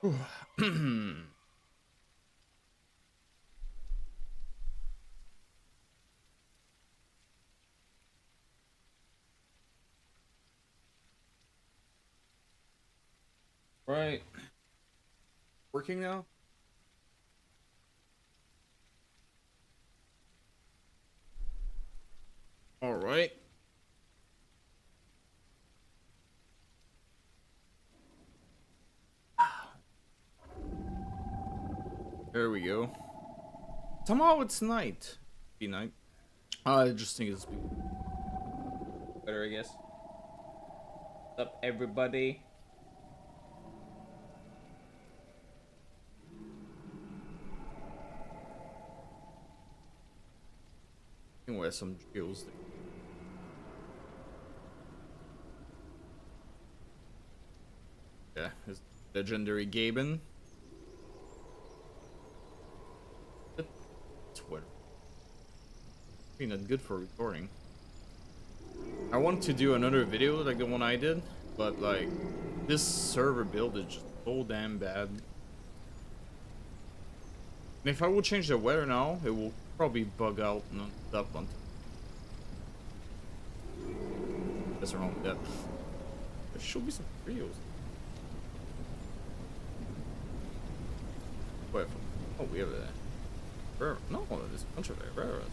Right. Working now? All right. There we go. Somehow it's night. Be night. I just think it's better, I guess. What's up, everybody? I can wear some drills. Yeah, it's legendary Gaben. Sweater. Be not good for recording. I want to do another video like the one I did, but like this server build is just so damn bad. And if I will change the weather now, it will probably bug out non-stop until that's wrong with that. There should be some trios. Wait, oh, we have that. No, there's a bunch of railroads.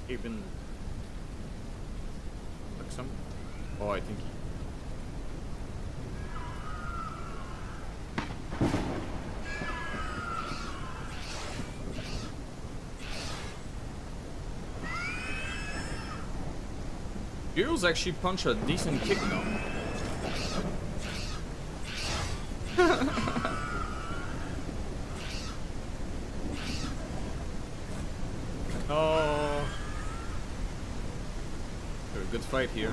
Even like some. Oh, I think. Girls actually punch a decent kick now. Oh, a good fight here.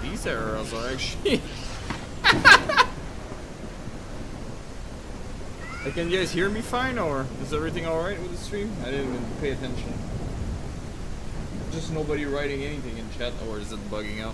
These arrows are actually. Can you guys hear me fine, or is everything alright with the stream? I didn't even pay attention. Just nobody writing anything in chat, or is it bugging out?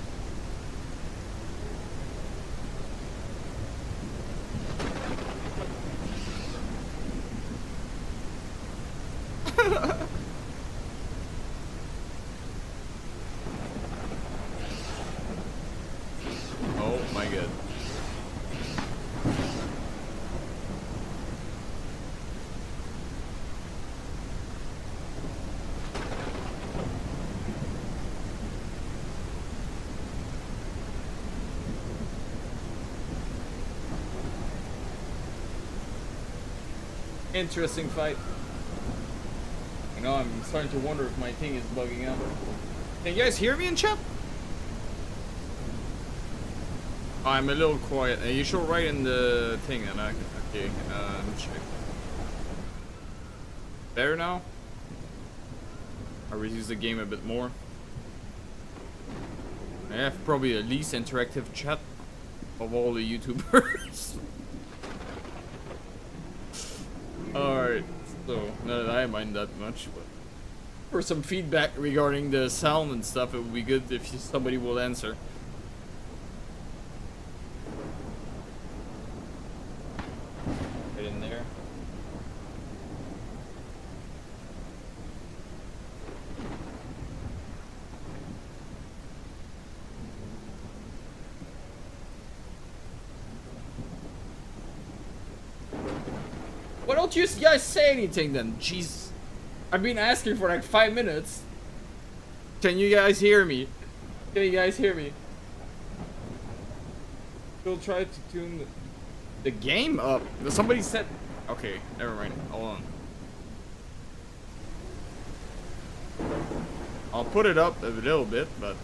Oh my god. Interesting fight. You know, I'm starting to wonder if my thing is bugging out. Can you guys hear me in chat? I'm a little quiet. You should write in the thing, and okay. Let me check. Better now? I reduce the game a bit more. I have probably the least interactive chat of all the YouTubers. Alright, so not that I mind that much, but for some feedback regarding the sound and stuff, it would be good if somebody will answer. Right in there. Why don't you guys say anything then? Jeez. I've been asking for like 5 minutes. Can you guys hear me? Can you guys hear me? We'll try to tune the game up. Somebody said... Okay, never mind. Hold on. I'll put it up a little bit, but...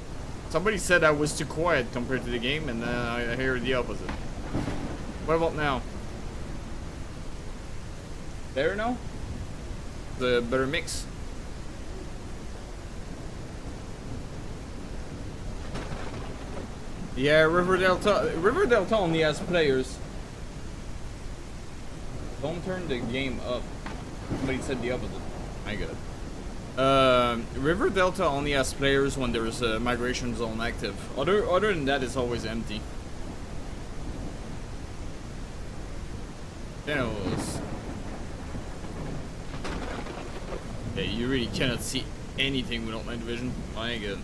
Somebody said I was too quiet compared to the game, and I hear the opposite. What about now? Better now? The better mix. Yeah, River Delta only has players. Don't turn the game up. Somebody said the opposite. I get it. River Delta only has players when there is a migration zone active. Other than that, it's always empty. Anyways. Yeah, you really cannot see anything without night vision. I get it.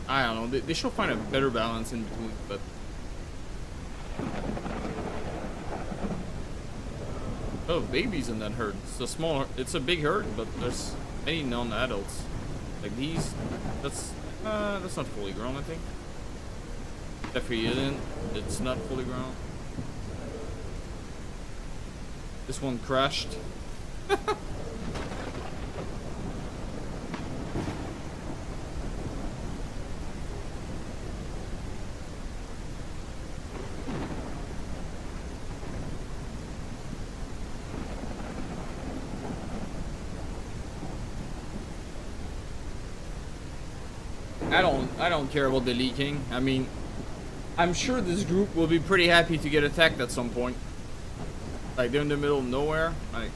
I don't know. They should find a better balance in between, but. Oh, babies in that herd. It's a big herd, but there's many non-adults. Like these, that's not fully grown, I think. Definitely isn't. It's not fully grown. This one crashed. I don't care about the leaking. I mean, I'm sure this group will be pretty happy to get attacked at some point. Like they're in the middle of nowhere. Like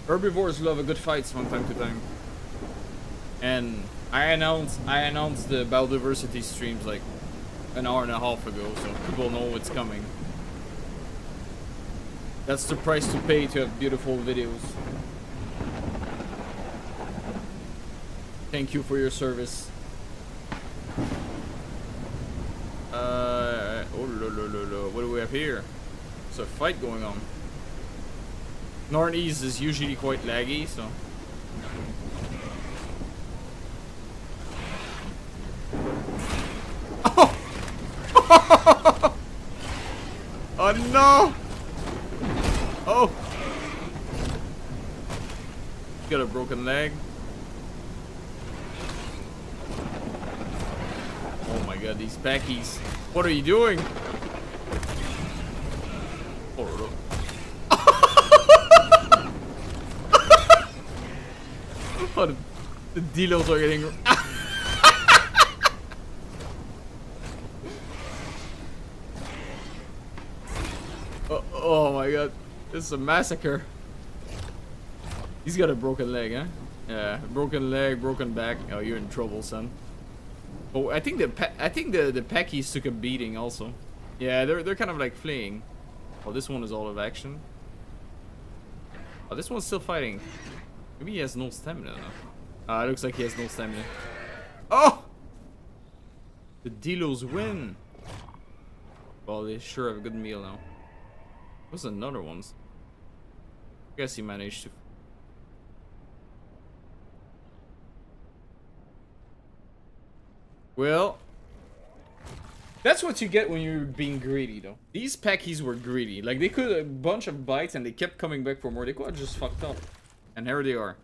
herbivores love a good fight from time to time. And I announced the biodiversity streams like an hour and a half ago, so people know it's coming. That's the price to pay to have beautiful videos. Thank you for your service. What do we have here? There's a fight going on. Northeast is usually quite laggy, so. Oh! Oh no! Oh! Got a broken leg. Oh my god, these packies. What are you doing? Oh, the delos are getting. Oh my god, this is a massacre. He's got a broken leg, huh? Yeah, broken leg, broken back. Oh, you're in trouble, son. Oh, I think the packies took a beating also. Yeah, they're kind of like fleeing. Oh, this one is all of action. Oh, this one's still fighting. Maybe he has no stamina now. It looks like he has no stamina. Oh! The Delos win. Well, they sure have a good meal now. What's another ones? I guess he managed to. Well, that's what you get when you're being greedy, though. These packies were greedy. Like, they could a bunch of bites and they kept coming back for more. They could have just fucked up. And here they are.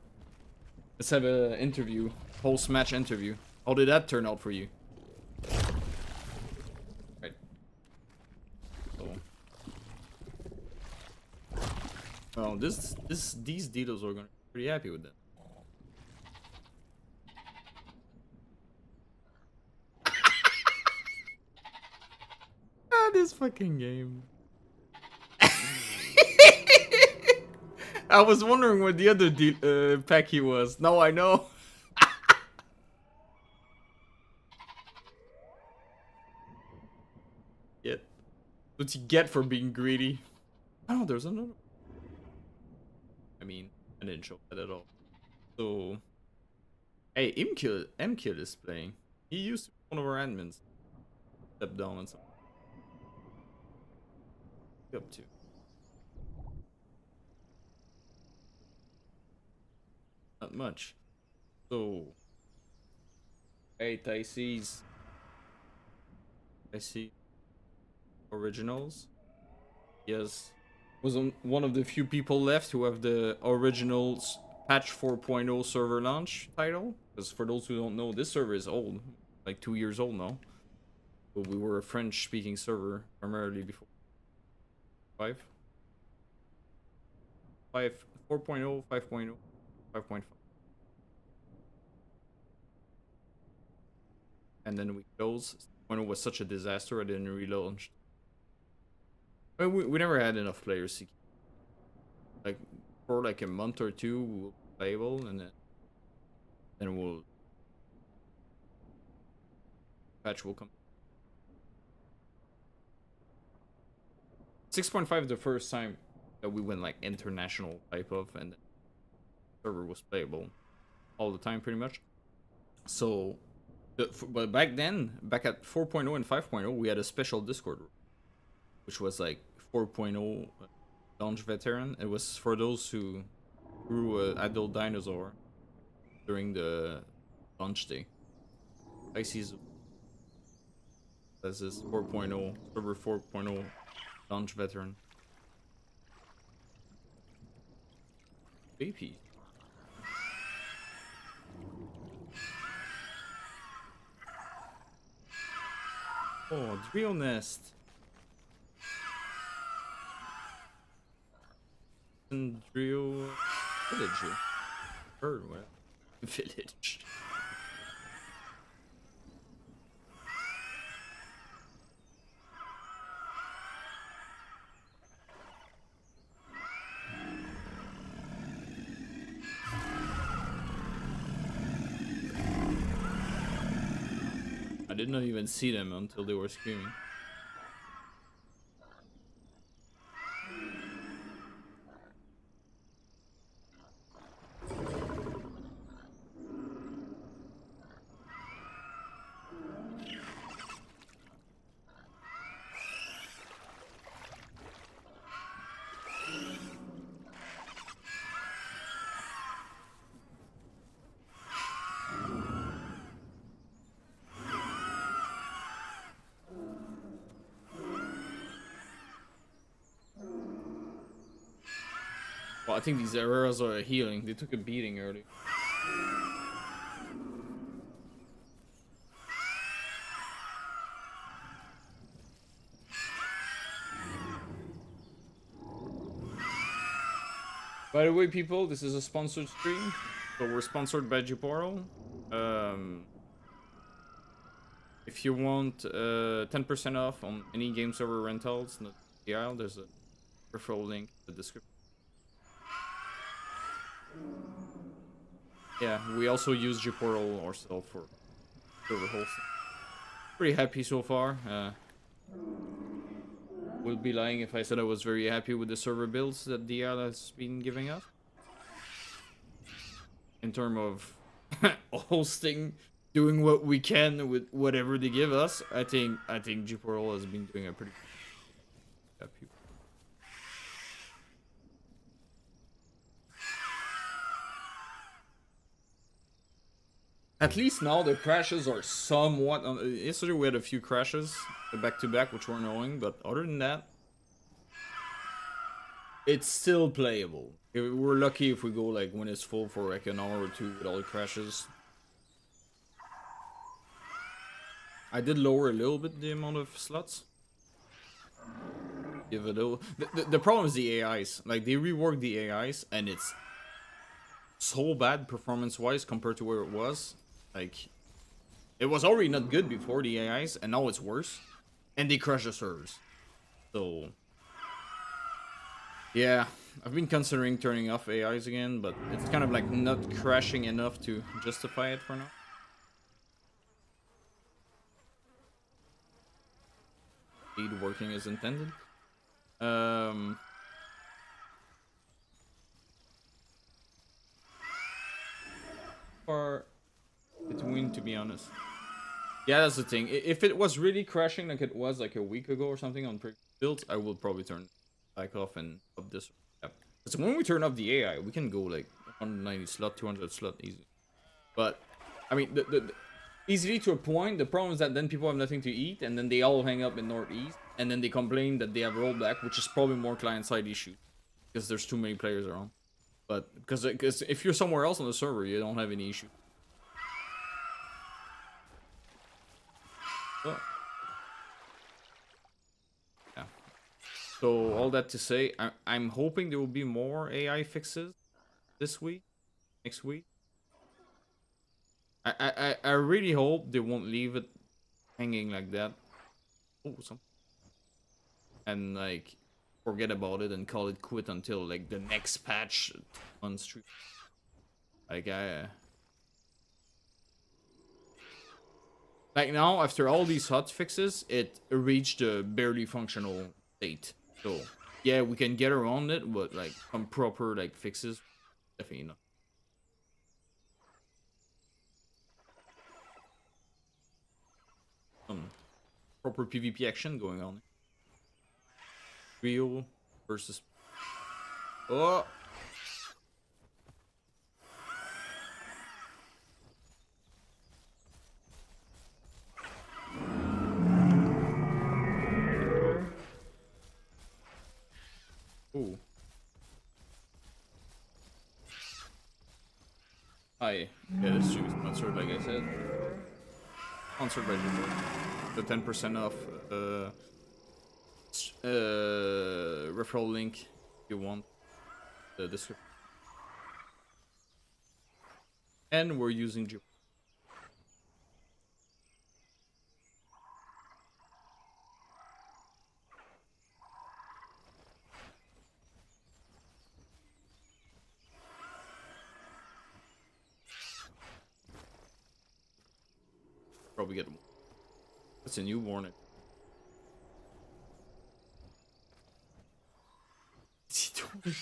Let's have an interview. Post-match interview. How did that turn out for you? Right. So. Well, these Delos are gonna be pretty happy with that. This fucking game. I was wondering where the other packy was. Now I know. Yet. What's he get for being greedy? Oh, there's another. I mean, I didn't show that at all. So, hey, MKill is playing. He used to be one of our admins. Step down and something. Up to not much. So hey, I see originals. Yes, was one of the few people left who have the originals patch 4.0 server launch title. Because for those who don't know, this server is old, like 2 years old now. But we were a French speaking server primarily before 5. 4.0, 5.0, 5.5. And then we closed. 6.0 was such a disaster, I didn't relaunch. I mean, we never had enough players to keep. Like, for like a month or two, we'll be playable, and then we'll patch will come. 6.5 the first time that we went like international type of, and the server was playable all the time pretty much. So, but back then, back at 4.0 and 5.0, we had a special Discord, which was like 4.0 launch veteran. It was for those who grew an adult dinosaur during the launch day. I see this is 4.0 server 4.0 launch veteran. Baby. Oh, drill nest. And drill village. Bird what? Village. I did not even see them until they were screaming. Well, I think these arrows are healing. They took a beating early. By the way, people, this is a sponsored stream. So we're sponsored by Giportal. If you want 10% off on any game server rentals in the aisle, there's a referral link in the description. Yeah, we also use Giportal ourselves for server hosting. Pretty happy so far. Would be lying if I said I was very happy with the server builds that DL has been giving us. In terms of hosting, doing what we can with whatever they give us, I think Giportal has been doing a pretty happy. At least now the crashes are somewhat. Yesterday we had a few crashes back to back, which were annoying, but other than that, it's still playable. We're lucky if we go like when it's full for like an hour or two with all the crashes. I did lower a little bit the amount of slots. Give it a little. The problem is the AIs. Like they reworked the AIs, and it's so bad performance-wise compared to where it was. Like, it was already not good before the AIs, and now it's worse. And they crush the servers. So, yeah, I've been considering turning off AIs again, but it's kind of like not crashing enough to justify it for now. Indeed, working as intended. Far between, to be honest. Yeah, that's the thing. If it was really crashing like it was like a week ago or something on previous builds, I will probably turn back off and up this. Yeah. So when we turn off the AI, we can go like 190 slot, 200 slot easy. But I mean, the easily to a point. The problem is that then people have nothing to eat, and then they all hang up in Northeast, and then they complain that they have rollback, which is probably more client-side issue because there's too many players around. But because if you're somewhere else on the server, you don't have any issue. So, yeah. So all that to say, I'm hoping there will be more AI fixes this week, next week. I really hope they won't leave it hanging like that. Oh, some and like forget about it and call it quit until like the next patch on stream. Like like now after all these hot fixes, it reached a barely functional state. So yeah, we can get around it, but like some proper like fixes, definitely not. Some proper PvP action going on. Real versus. Oh. Ooh. Hi. Yeah, this stream is sponsored, like I said. Sponsored by Jimbo. The 10% off referral link if you want. The description. And we're using Jimbo. Probably get one. That's a newborn. What's he doing?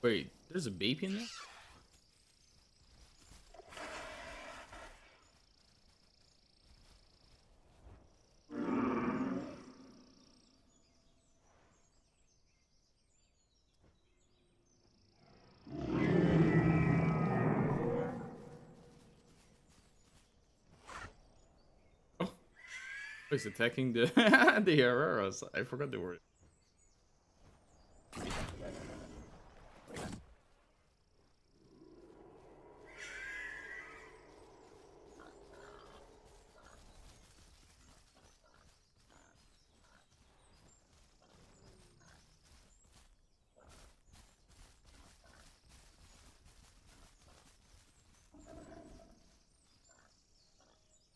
Wait, there's a baby in there? Oh, he's attacking the the Auroras. I forgot the word.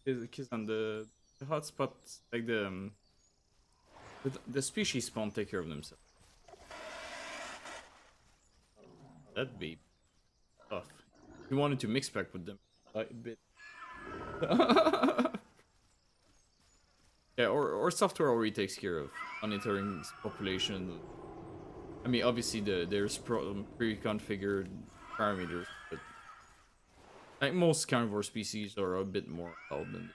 Because on the hotspots, like the species spawn take care of themselves. That'd be tough. You wanted to mix back with them a bit. Yeah, or software already takes care of monitoring population. I mean, obviously there's pre-configured parameters, but like most carnivore species are a bit more involved than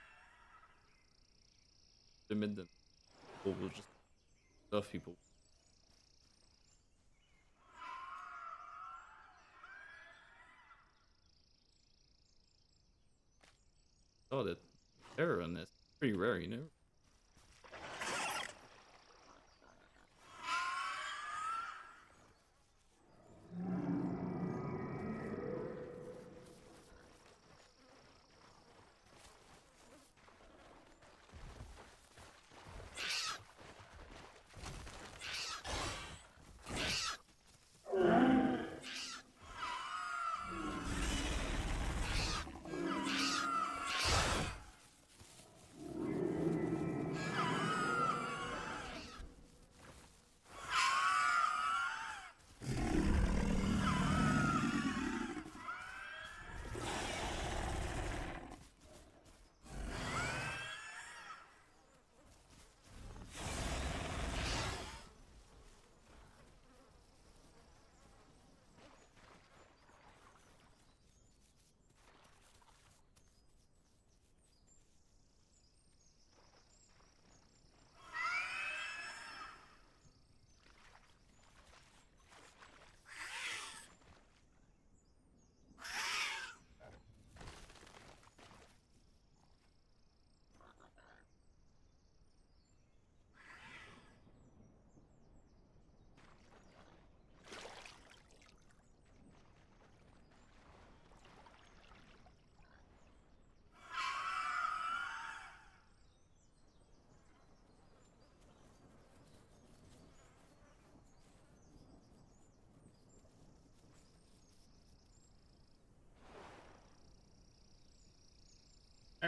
limit them. People will just stuff people. Oh, that error on this pretty rare, you know.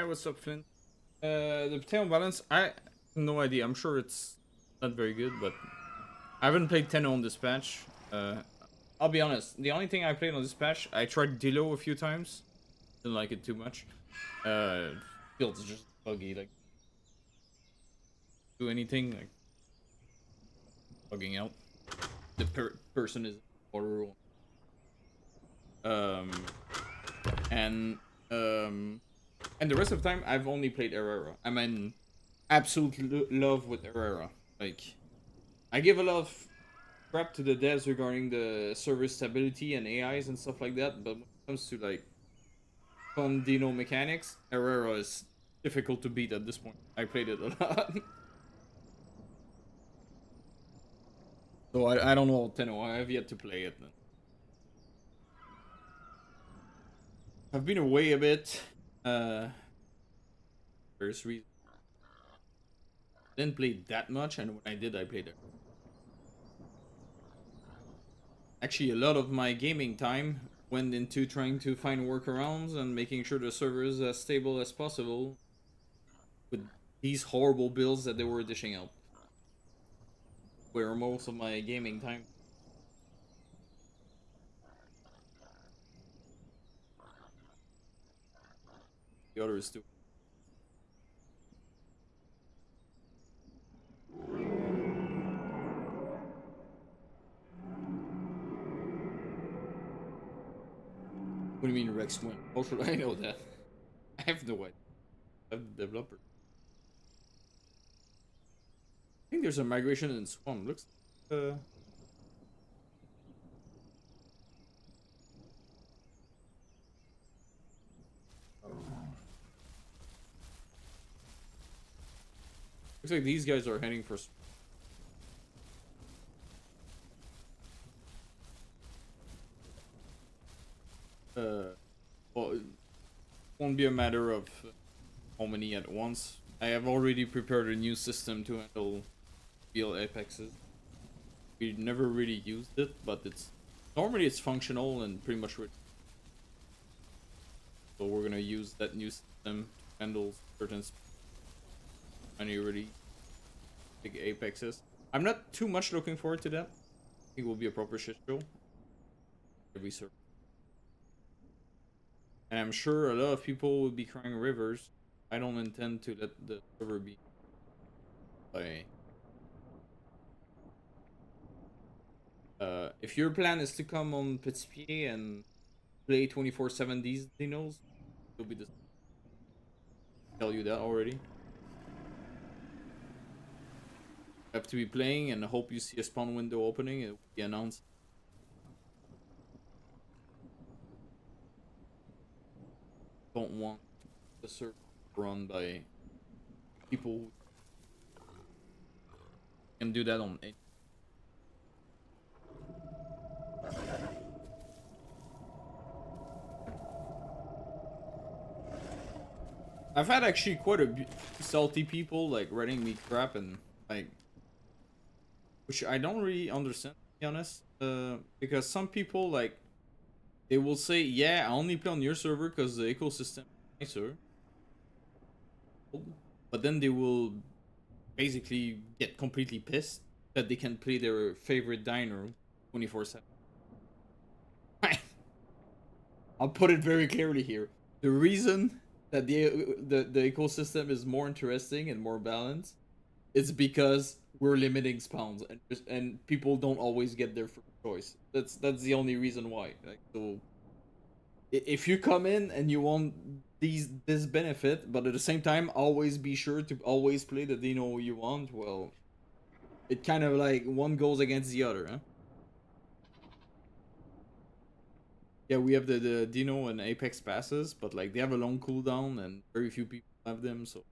Hey, what's up, Flint? The potato balance, I have no idea. I'm sure it's not very good, but I haven't played Tenno on this patch. I'll be honest. The only thing I played on this patch, I tried Dilo a few times. Didn't like it too much. Feels just buggy. Like, do anything like bugging out. The person is water. Um, and um, and the rest of the time I've only played Herrera. I'm in absolute love with Herrera. Like, I give a lot of crap to the devs regarding the server stability and AIs and stuff like that, but when it comes to like fun Dino mechanics, Herrera is difficult to beat at this point. I played it a lot. So I don't know Tenno. I have yet to play it. I've been away a bit. First reason. Didn't play that much, and when I did, I played it. Actually, a lot of my gaming time went into trying to find workarounds and making sure the server is as stable as possible with these horrible builds that they were dishing out. Where most of my gaming time. The others too. What do you mean Rex win? How should I know that? I have no idea. I'm the developer. I think there's a migration in Swarm. Looks looks like these guys are heading for well, it won't be a matter of how many at once. I have already prepared a new system to handle real apexes. We never really used it, but normally it's functional and pretty much ready. So we're gonna use that new system to handle certain any really big apexes. I'm not too much looking forward to that. I think it will be a proper shit show every server. And I'm sure a lot of people will be crying rivers. I don't intend to let the server be by. If your plan is to come on Petits Pieds and play 24/7 these dinos, you'll be the. Tell you that already. You have to be playing and hope you see a spawn window opening. It will be announced. Don't want the server run by people who can do that on any. I've had actually quite a salty people like writing me crap and like, which I don't really understand, to be honest. Because some people like they will say, "Yeah, I only play on your server because the ecosystem is nicer," but then they will basically get completely pissed that they can play their favorite diner 24/7. I'll put it very clearly here. The reason that the ecosystem is more interesting and more balanced is because we're limiting spawns and people don't always get their first choice. That's the only reason why. Like, so if you come in and you want this benefit, but at the same time always be sure to always play the Dino you want, well, it kind of like one goes against the other, huh? Yeah, we have the Dino and Apex passes, but like they have a long cooldown and very few people have them. So,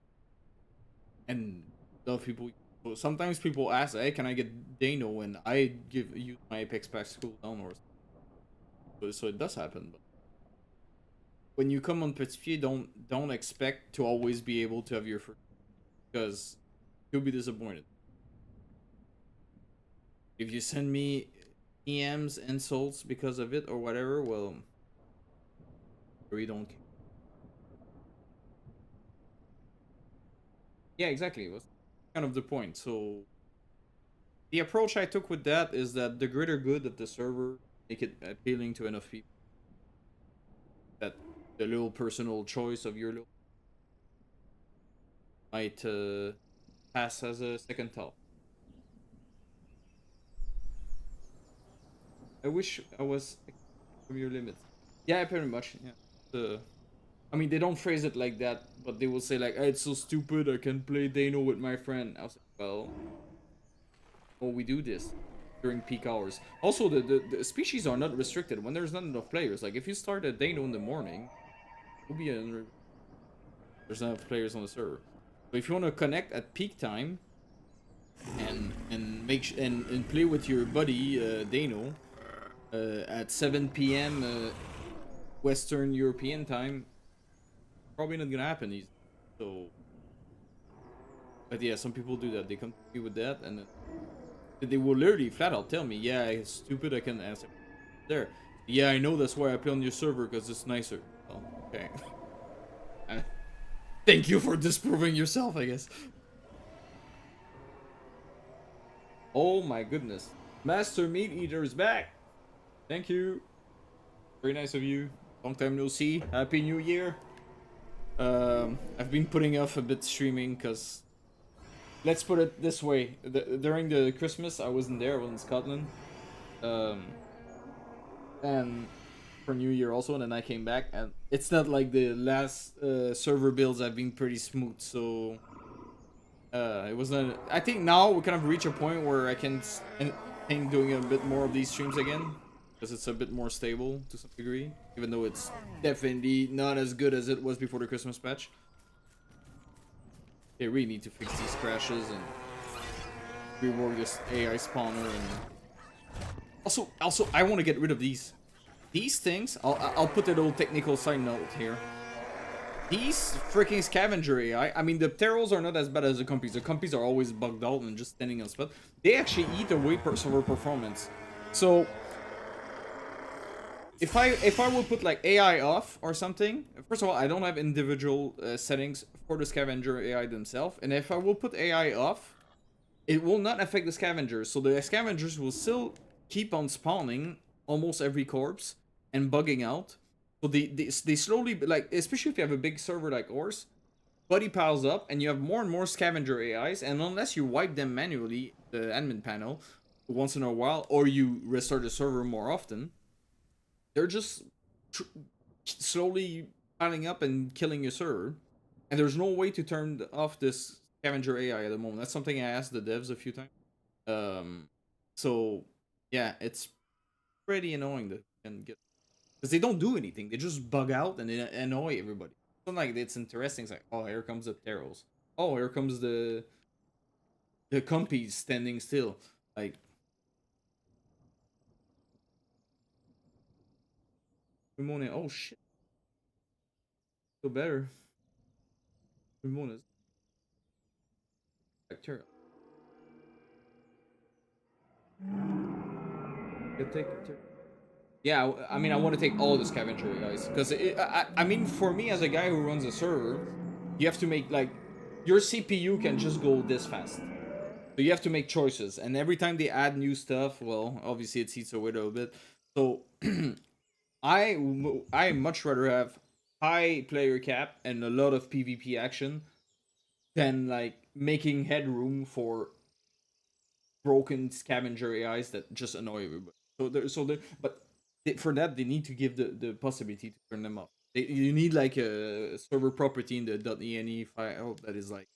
and a lot of people. So sometimes people ask, "Hey, can I get Dino?" And I use my Apex pass cooldown, or so it does happen. But when you come on Petits Pieds, don't expect to always be able to have your first, because you'll be disappointed. If you send me EMs, insults because of it or whatever, well, we don't care. Yeah, exactly. It was kind of the point. So the approach I took with that is that the greater good of the server make it appealing to enough people that the little personal choice of your little might pass as a second thought. I wish I was from your limits. Yeah, pretty much. Yeah. I mean, they don't phrase it like that, but they will say like, "Oh, it's so stupid. I can play Dano with my friend." I was like, "Well, well, we do this during peak hours. Also, the species are not restricted when there's not enough players. Like, if you start a Dano in the morning, will be there's not enough players on the server. So if you want to connect at peak time and play with your buddy Dano at 7 p.m. Western European time, probably not gonna happen easy. So, but yeah, some people do that. They come to me with that, and they will literally flat out tell me, "Yeah, it's stupid. I can answer there. Yeah, I know that's why I play on your server because it's nicer." Oh, okay. Thank you for disproving yourself, I guess. Oh my goodness, Master Meat Eater is back. Thank you. Very nice of you. Long time no see. Happy New Year. I've been putting off a bit streaming because let's put it this way: during the Christmas, I wasn't there. I was in Scotland, um, and for New Year also, and then I came back, and it's not like the last server builds have been pretty smooth. So it was not. I think now we kind of reach a point where I can think doing a bit more of these streams again because it's a bit more stable to some degree, even though it's definitely not as good as it was before the Christmas patch. They really need to fix these crashes and rework this AI spawner and also I want to get rid of these things. I'll put a little technical side note here. These freaking scavenger AI, I mean the Pteros are not as bad as the Compies. The Compies are always bugged out and just standing on spot. They actually eat away server performance. So if I would put like AI off or something, first of all, I don't have individual settings for the scavenger AI themselves, and if I will put AI off, it will not affect the scavengers. So the scavengers will still keep on spawning almost every corpse and bugging out. So they slowly, like, especially if you have a big server like ours, buddy piles up and you have more and more scavenger AIs, and unless you wipe them manually, the admin panel, once in a while, or you restart the server more often, they're just slowly piling up and killing your server. And there's no way to turn off this scavenger AI at the moment. That's something I asked the devs a few times. Um, so yeah, it's pretty annoying to and get because they don't do anything. They just bug out and they annoy everybody. It's not like it's interesting. It's like, oh, here comes the Teros. Oh, here comes the Compies standing still. Like, good morning. Oh shit, feel better. Good morning. Bacteria. Get take. Yeah, I mean, I want to take all the scavenger guys because I mean, for me as a guy who runs a server, you have to make like your CPU can just go this fast, so you have to make choices. And every time they add new stuff, well, obviously it eats away a little bit. So I much rather have high player cap and a lot of PvP action than like making headroom for broken scavenger AIs that just annoy everybody. But for that they need to give the possibility to turn them off. You need like a server property in the .ini file that is like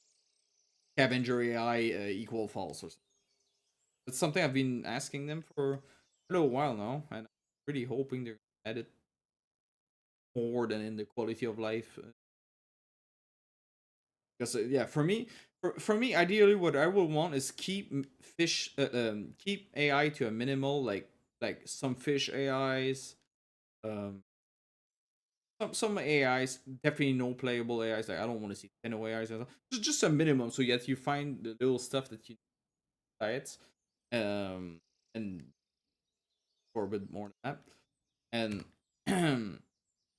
scavenger AI equal false or something. That's something I've been asking them for a little while now, and I'm really hoping they're gonna add it more than in the quality of life. Because yeah, for me, ideally, what I would want is keep AI to a minimal, like some fish AIs, um, some AIs, definitely no playable AIs. Like I don't want to see 10 AIs. Just a minimum, so yet you find the little stuff that you diets, and for a bit more than that, and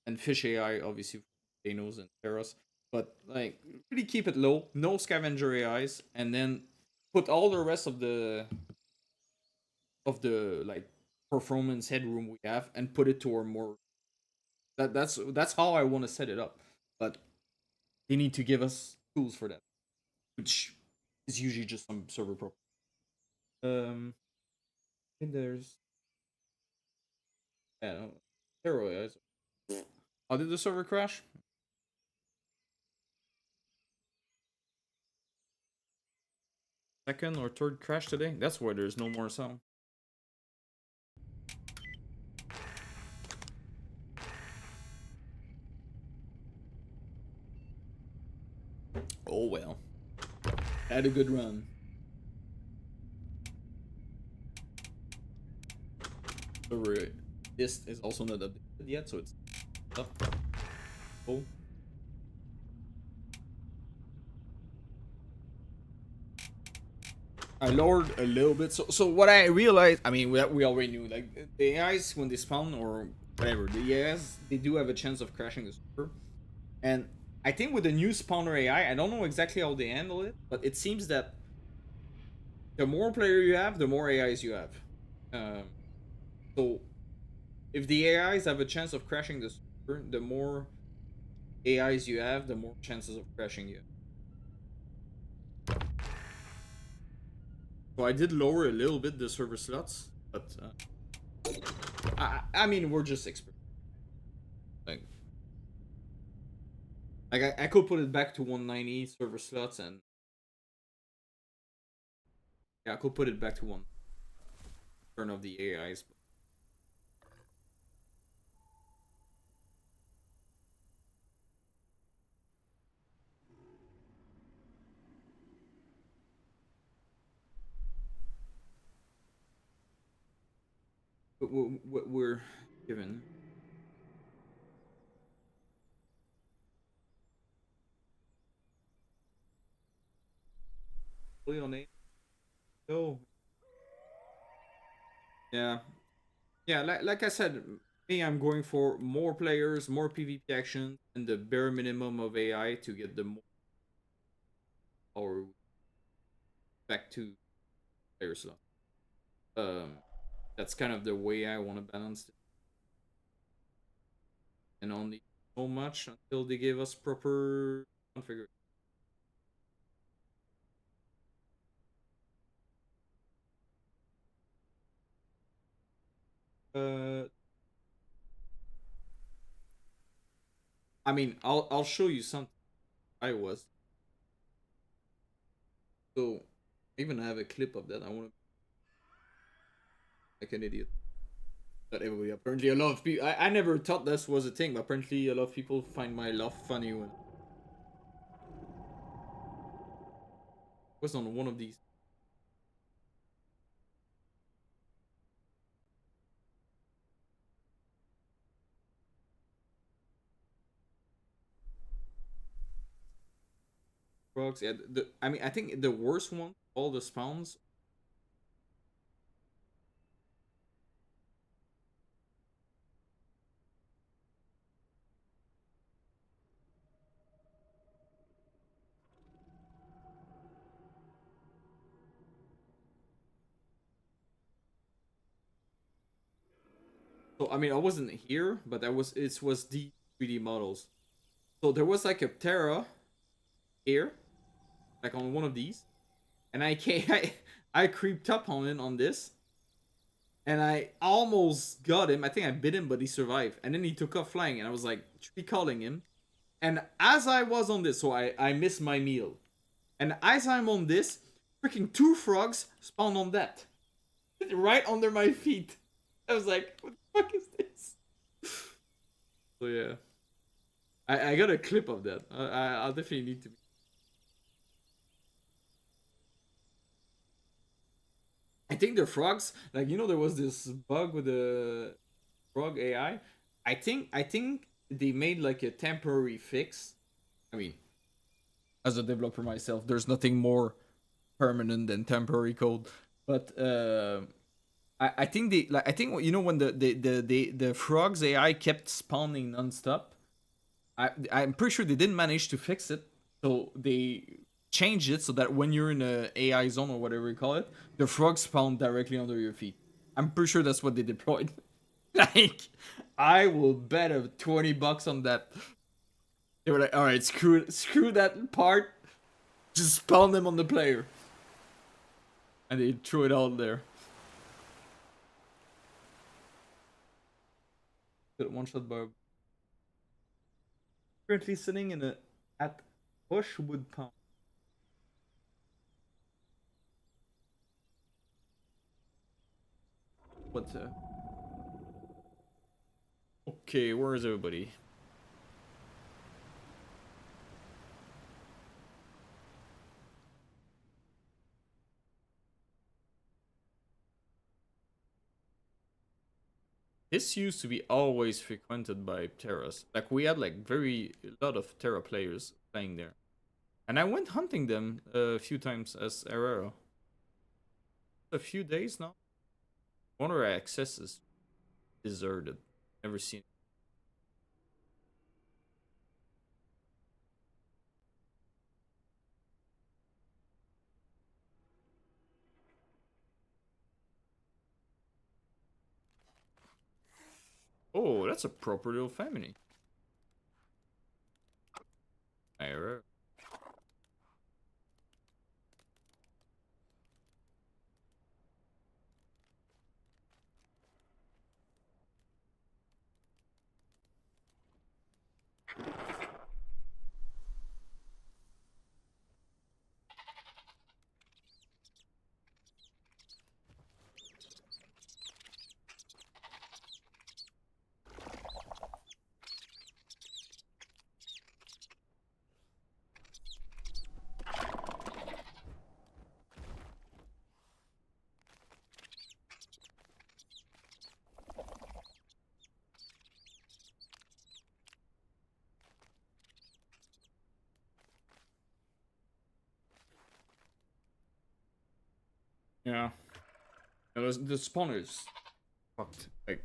and fish AI obviously Thanos and Terras. but like really keep it low, no scavenger AIs, and then put all the rest of the like performance headroom we have and put it to our more that's how I want to set it up. But they need to give us tools for that, which is usually just some server pro. I think there's yeah, no, Hero AIs. How did the server crash? Second or third crash today? That's why there's no more sound. Oh well. Had a good run. Server this is also not updated yet, so it's up. Oh. I lowered a little bit. So what I realized, I mean, we already knew, like the AIs when they spawn or whatever, the AIs they do have a chance of crashing the server. And I think with the new spawner AI, I don't know exactly how they handle it, but it seems that the more player you have, the more AIs you have. So if the AIs have a chance of crashing the server, the more AIs you have, the more chances of crashing you have. So I did lower a little bit the server slots, but I mean we're just experts. Like, I could put it back to 190 server slots, and yeah, I could put it back to one. Turn off the AIs. But what we're given. Fully on 8. No. Yeah. Yeah, like I said, me, I'm going for more players, more PvP action, and the bare minimum of AI to get the more power back to player slot. That's kind of the way I want to balance it. And only so much until they give us proper configuration. Uh, I mean, I'll show you something. I was so I even have a clip of that. I want to like an idiot. But everybody apparently a lot of people. I never thought this was a thing, but apparently a lot of people find my laugh funny when it was on one of these. Frogs. Yeah, I mean, I think the worst one, all the spawns. So I mean, I wasn't here, but I was. It was the 3D models. So there was like a Terra here, like on one of these, and I came, I creeped up on it on this, and I almost got him. I think I bit him, but he survived. And then he took off flying, and I was like calling him. And as I was on this, so I missed my meal. And as I'm on this, freaking two frogs spawn on that, right under my feet. I was like, what the fuck is this? So yeah, I got a clip of that. I'll definitely need to. I think the frogs, like there was this bug with the frog AI. I think they made like a temporary fix. I mean, as a developer myself, there's nothing more permanent than temporary code. But I think I think when the frogs AI kept spawning nonstop. I'm pretty sure they didn't manage to fix it, so they changed it so that when you're in a AI zone or whatever you call it, the frogs spawn directly under your feet. I'm pretty sure that's what they deployed. Like, I will bet a $20 on that. They were like, all right, screw that part. Just spawn them on the player, and they threw it out there. Got one shot by currently sitting in a at Bushwood Pond. What the? Okay, where is everybody? This used to be always frequented by Terras. Like we had like very a lot of Terra players playing there, and I went hunting them a few times as Herrero. A few days now. One of our accesses deserted. Never seen. Oh, that's a proper little family. Herrero. Yeah. The spawners fucked. Like,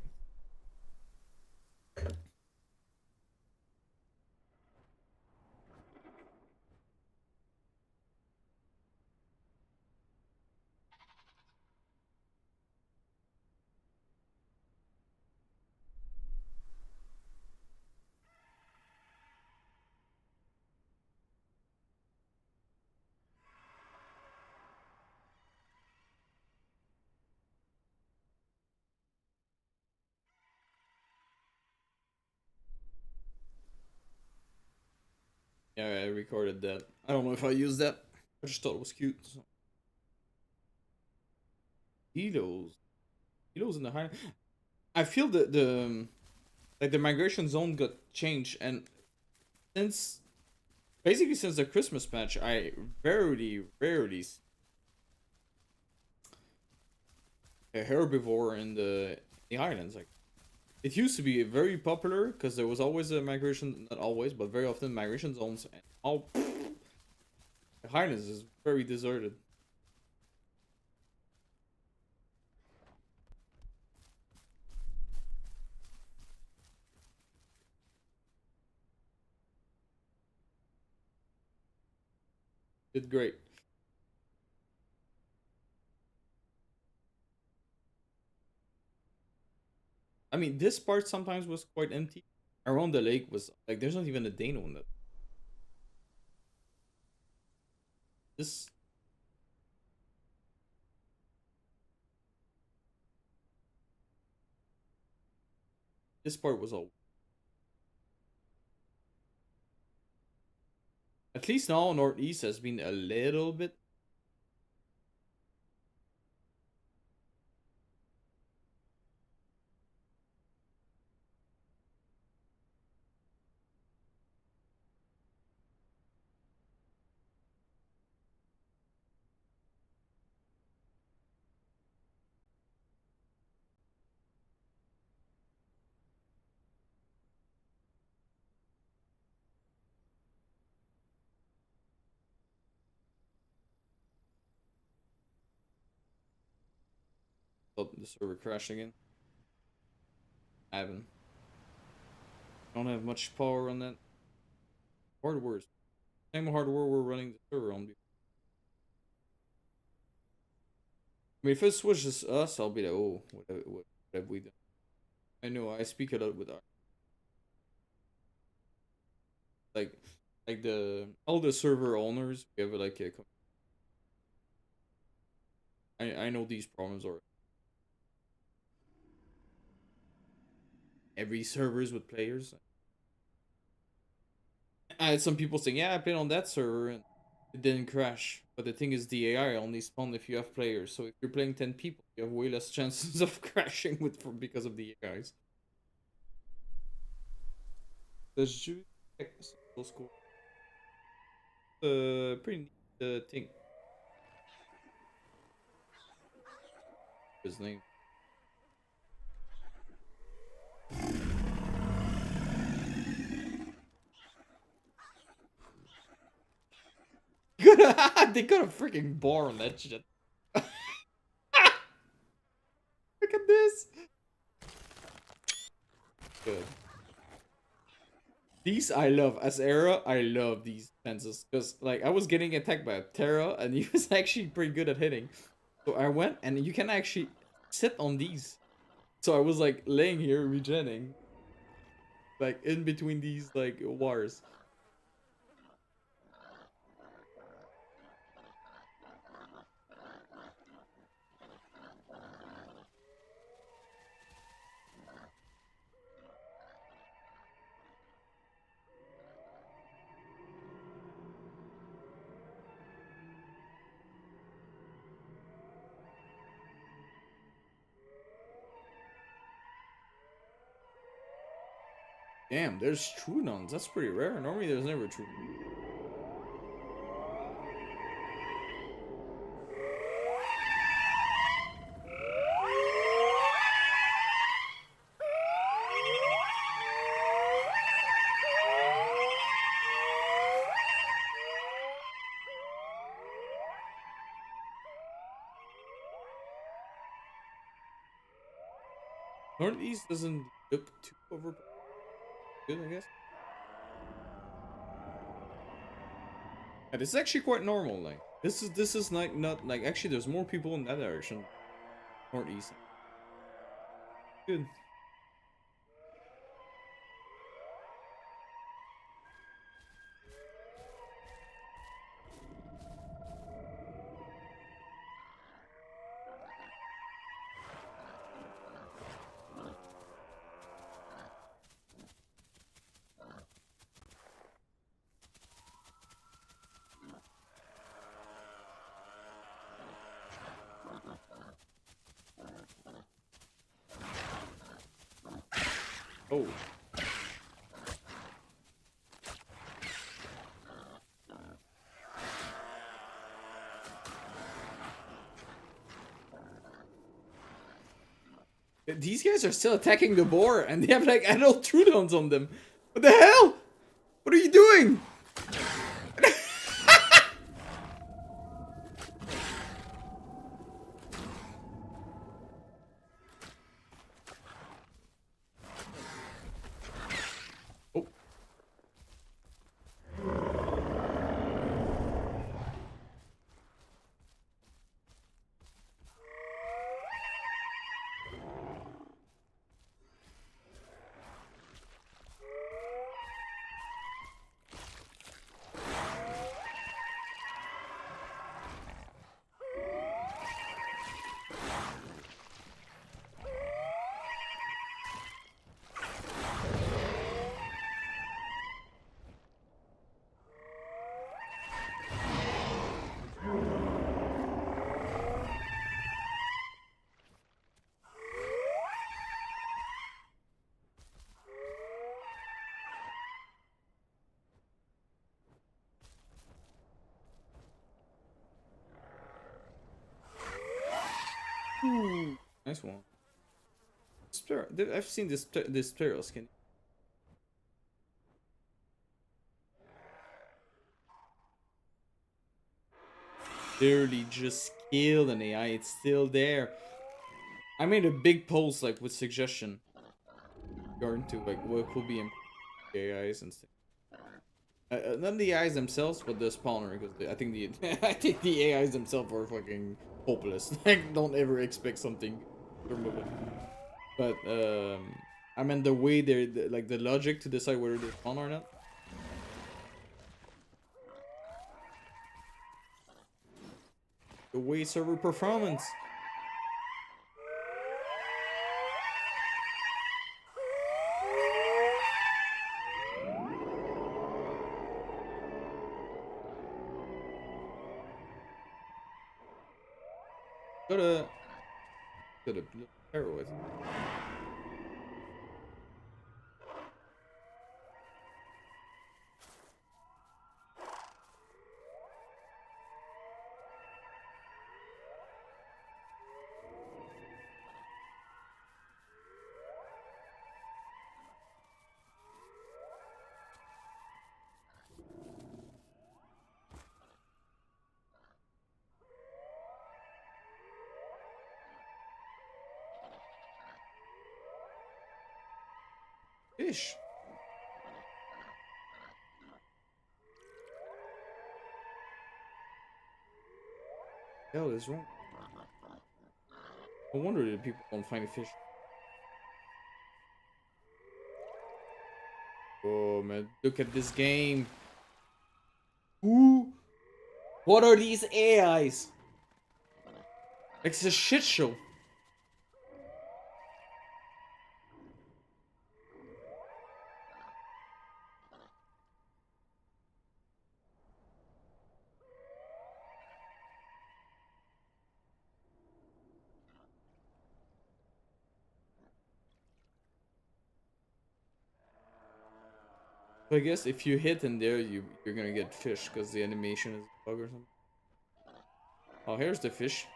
yeah, I recorded that. I don't know if I used that. I just thought it was cute. So. Kilos. Kilos in the high. I feel that the like the migration zone got changed, and since basically since the Christmas patch, I rarely see a herbivore in the islands. Like it used to be very popular because there was always a migration, not always, but very often migration zones, and all the highlands is very deserted. Did great. I mean, this part sometimes was quite empty. Around the lake was like there's not even a Dano in that. This this part was all. At least now northeast has been a little bit. Thought the server crashed again. I haven't. Don't have much power on that. Hardware. Same hardware we're running the server on. I mean, if it switches us, I'll be like, oh, what have we done? I know I speak a lot with our like the all the server owners. We have like a. I know these problems are every servers with players. I had some people saying, yeah, I played on that server and it didn't crash. But the thing is, the AI only spawn if you have players. So if you're playing 10 people, you have way less chances of crashing because of the AIs. Does you school? Pretty neat thing. His name. They got a freaking bar on that shit. Look at this. Good. These I love. As Era, I love these fences. Because, like, I was getting attacked by a Terra, and he was actually pretty good at hitting. So I went, and you can actually sit on these. So I was, like, laying here, regenning. Like, in between these, like, wires. Damn, there's Trudons. That's pretty rare. Normally, there's never Trudons. Northeast doesn't look too overpowered. Good, I guess. Yeah, this is actually quite normal. Like this is like not like actually there's more people in that direction, northeast. Good. Oh. These guys are still attacking the boar, and they have like adult Trudons on them. What the hell? What are you doing? Oh. Ooh, nice one. I've seen this Sparrow skin. Literally just killed an AI. It's still there. I made a big post like with suggestion regarding to like what could be in AIs and stuff. Not the AIs themselves, but the spawner, because I think the I think the AIs themselves are fucking hopeless. Like, don't ever expect something from it. But I mean the way like the logic to decide whether they spawn or not. The way server performance. Gotta arrow with. Fish. Hell is wrong. No wonder that people don't find a fish. Oh man, look at this game. Ooh. What are these AIs? It's a shit show. So I guess if you hit in there, you're gonna get fish because the animation is a bug or something. Oh, here's the fish.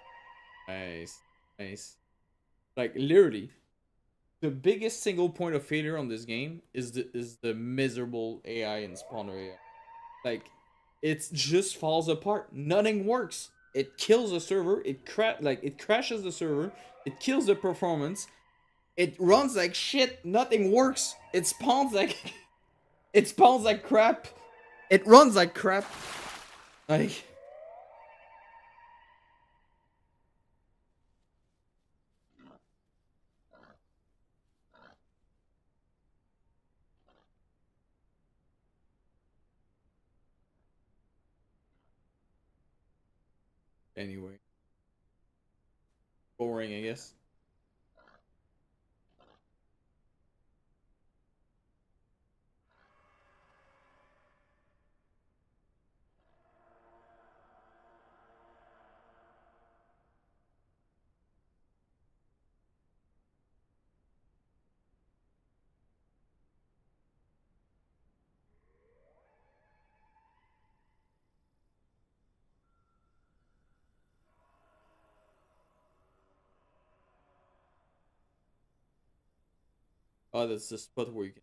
Nice, nice. Like literally, the biggest single point of failure on this game is the miserable AI and spawner AI. Like, it just falls apart. Nothing works. It kills the server. It crashes the server. It kills the performance. It runs like shit. Nothing works. It spawns like it spawns like crap. It runs like crap. Like, anyway, boring, I guess. Oh, that's the spot where you can.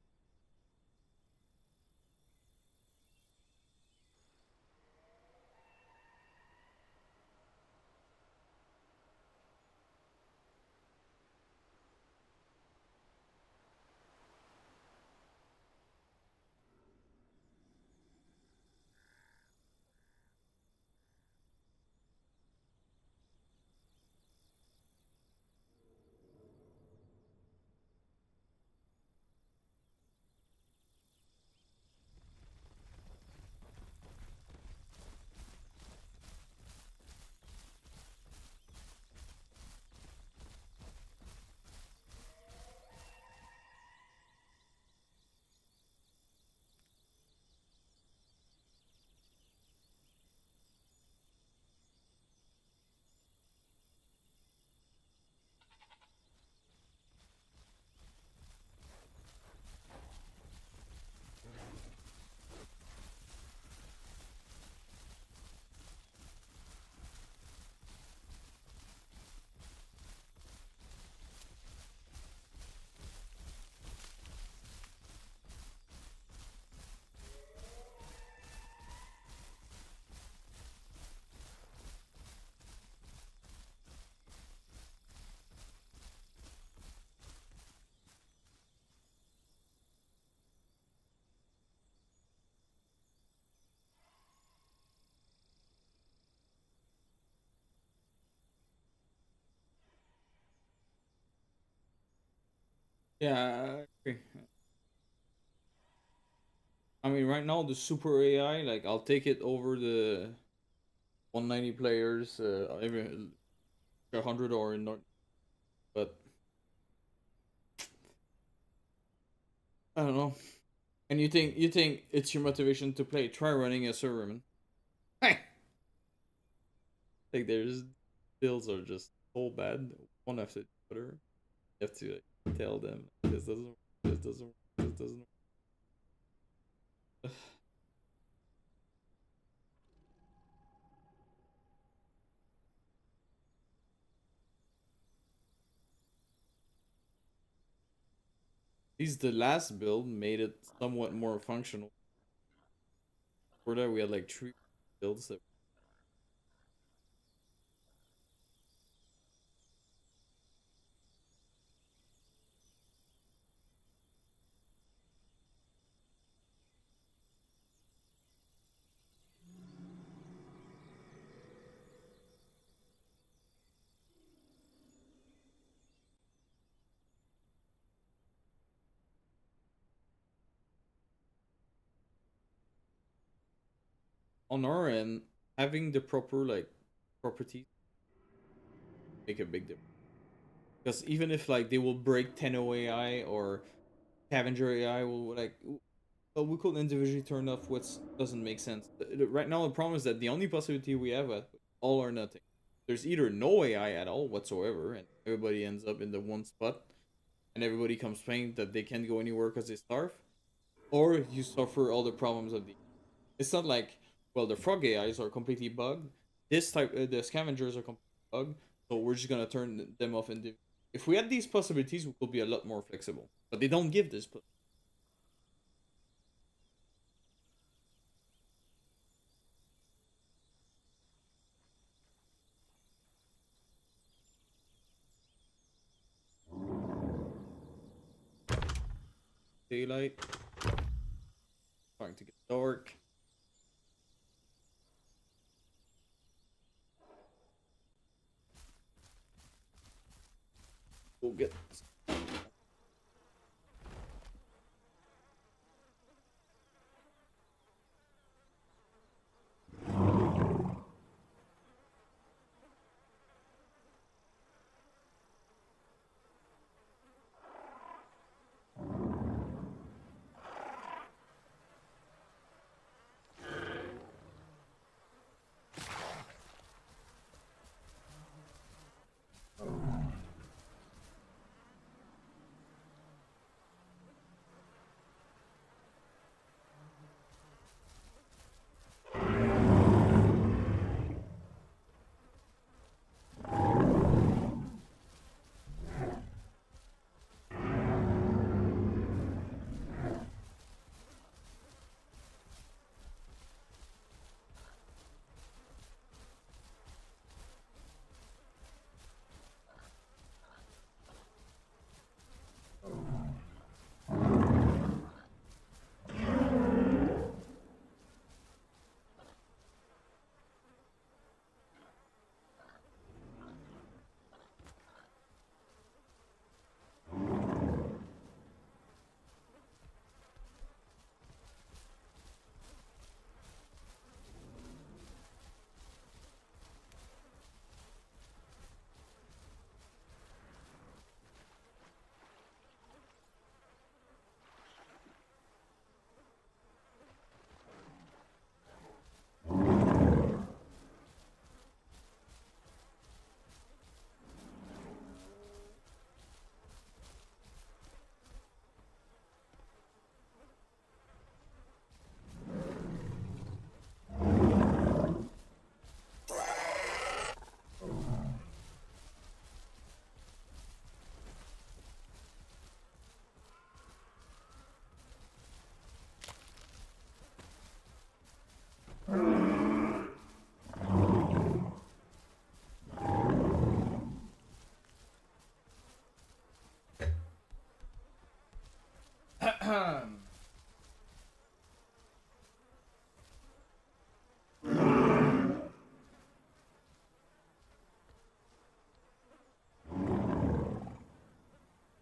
Yeah, I agree. I mean, right now the super AI, like I'll take it over the 190 players, every 100 or not. But I don't know. And you think it's your motivation to play? Try running a server, man. Hey, like there's builds are just so bad, one after the other. You have to like, tell them this doesn't work, this doesn't work, this doesn't work. At least the last build made it somewhat more functional. For that, we had like three builds that. On our end, having the proper like properties make a big difference. Because even if like they will break 10 AI or Scavenger AI will like, well, we could individually turn off what doesn't make sense. Right now, the problem is that the only possibility we have at all or nothing. There's either no AI at all whatsoever, and everybody ends up in the one spot, and everybody complains that they can't go anywhere because they starve, or you suffer all the problems of the. It's not like, well, the frog AIs are completely bugged. This type, the scavengers are completely bugged, so we're just gonna turn them off. And if we had these possibilities, we could be a lot more flexible. But they don't give this. Daylight, starting to get dark. We'll get.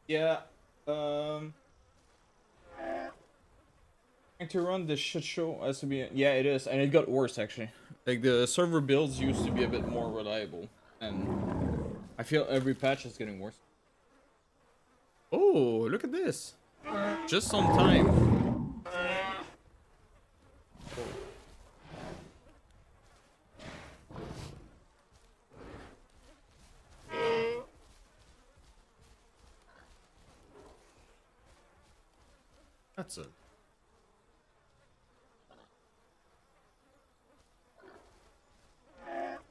Yeah. Um, trying to run this shit show has to be. Yeah, it is, and it got worse actually. Like the server builds used to be a bit more reliable, and I feel every patch is getting worse. Oh, look at this! Just on time. Oh. That's a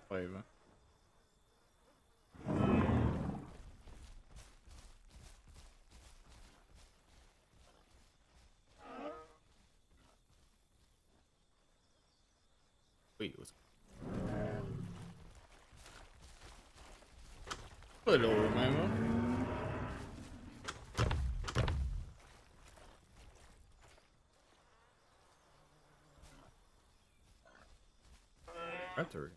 flavor. Wait, what's hello, Mama? Better.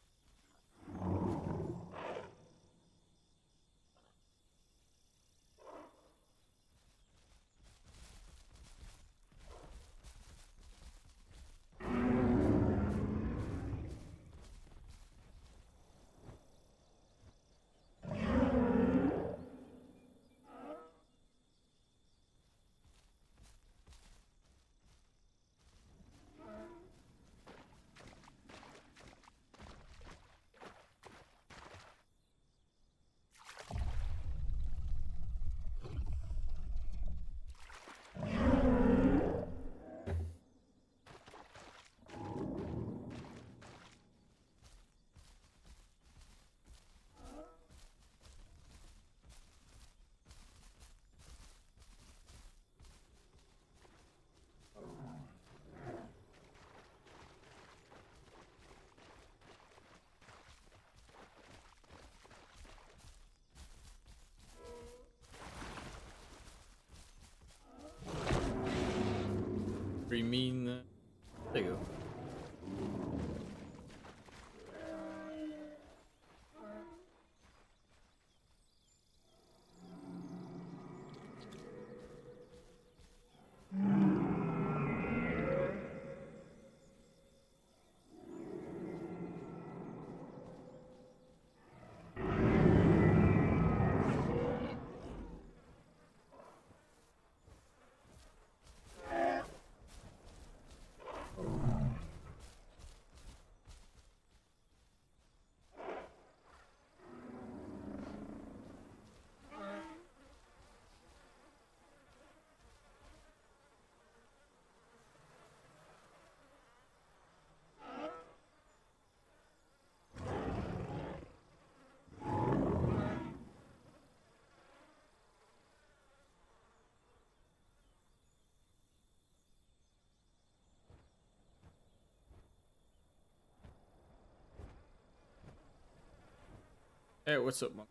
Pretty mean. There you go. Hey, what's up, man?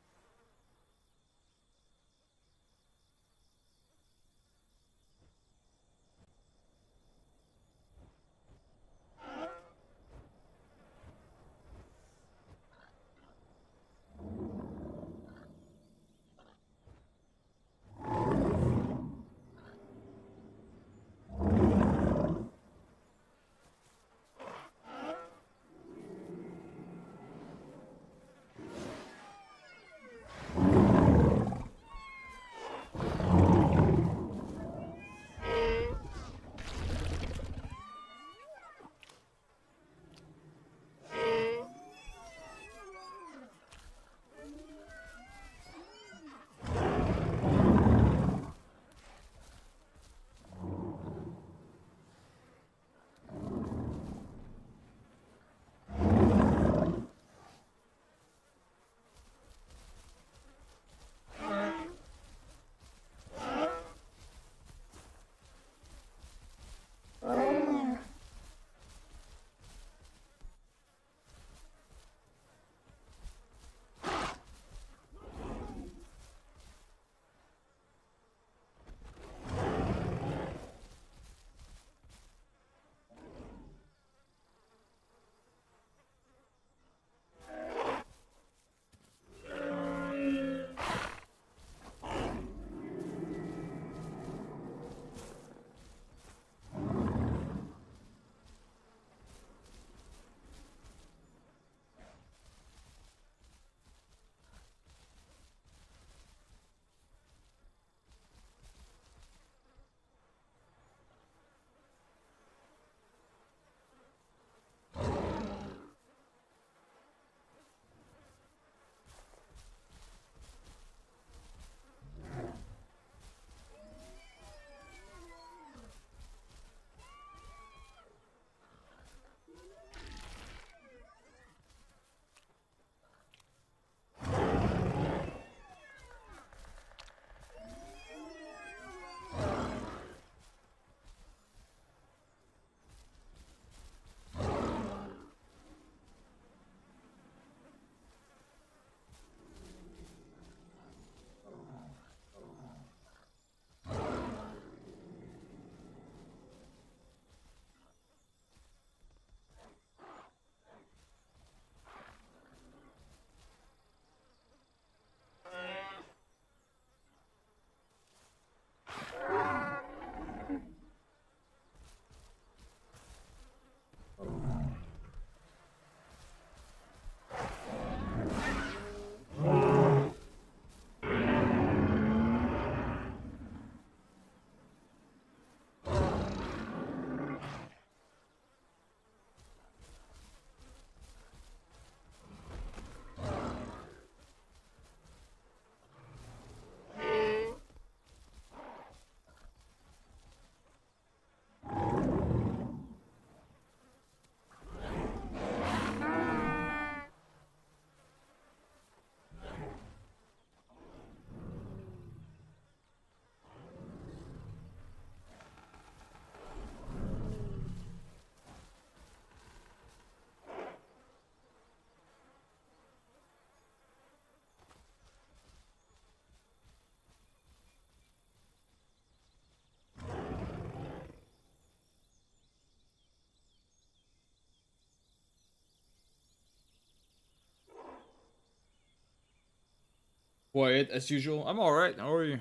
Quiet as usual. I'm alright. How are you?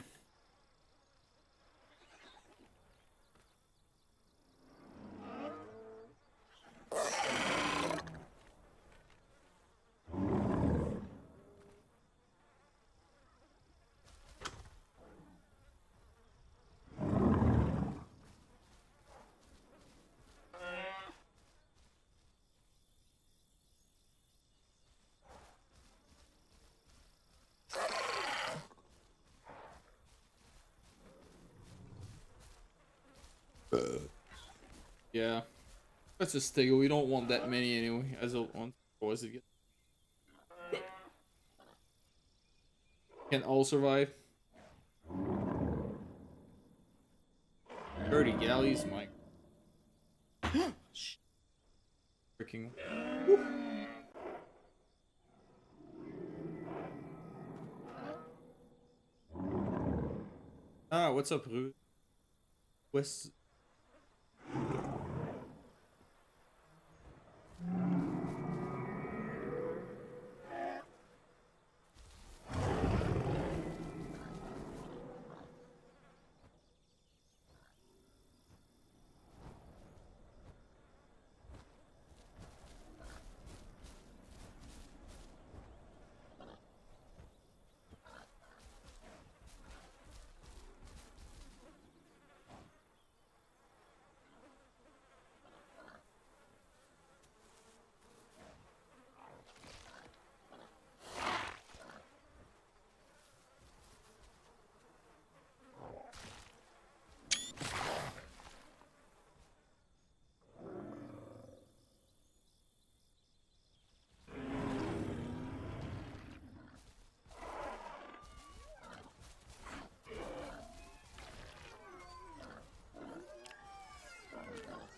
Yeah. That's a stego. We don't want that many anyway. As a one. Otherwise it can all survive. 30 galleys, my freaking. Ah, what's up, Ru? West.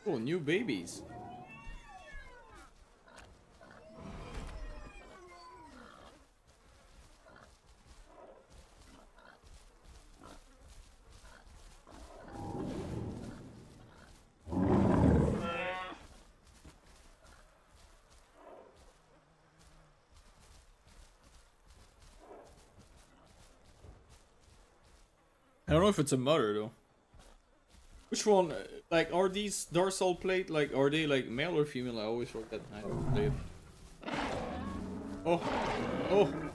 Oh, new babies. I don't know if it's a mother though. Which one? Like, are these dorsal plate like? Are they like male or female? I always forget that. I don't play it. Oh, oh!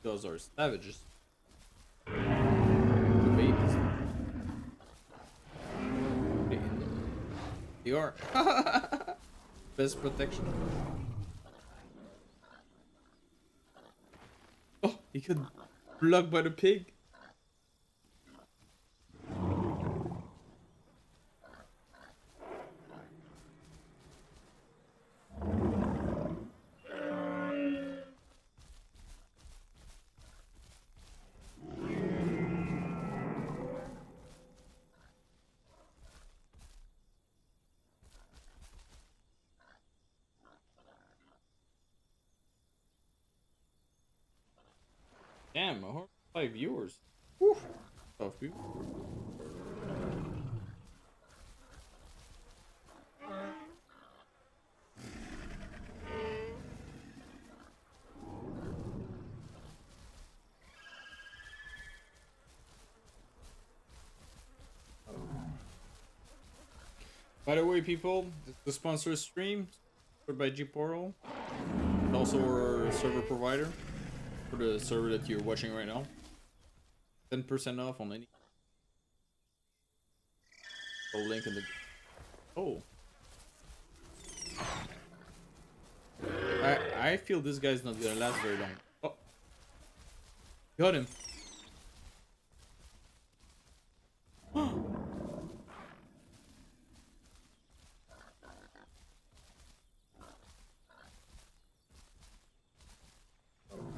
Those are savages. The babies. They are. Best protection. Oh, he got plugged by the pig. Damn, 105 viewers. Whew. Tough people. By the way, people, the sponsor stream sponsored by G Portal, and also our server provider for the server that you're watching right now. 10% off on any. I'll link in the. Oh. I feel this guy's not gonna last very long. Oh. Got him.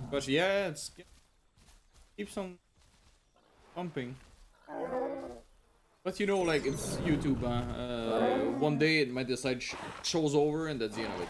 But yeah, it's keeps on pumping. But you know, like, it's YouTube. One day it might decide show's over, and that's the end of it.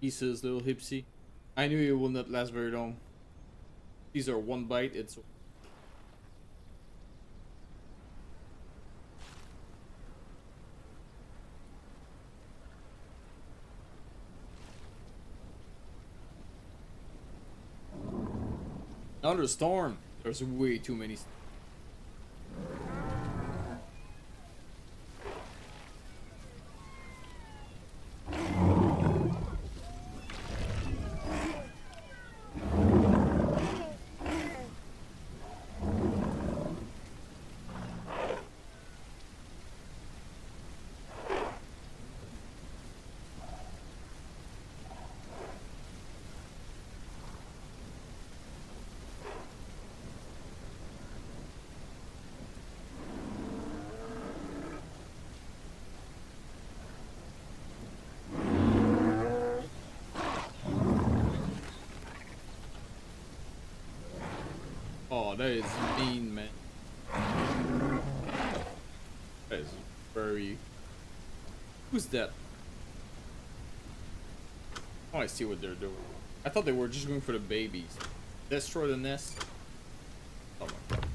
Pieces, little hipsy. I knew it will not last very long. These are one bite, it's... Another storm! There's way too many... Oh, that is mean, man. That is very... Who's that? Oh, I see what they're doing. I thought they were just going for the babies. Destroy the nest. Oh my god.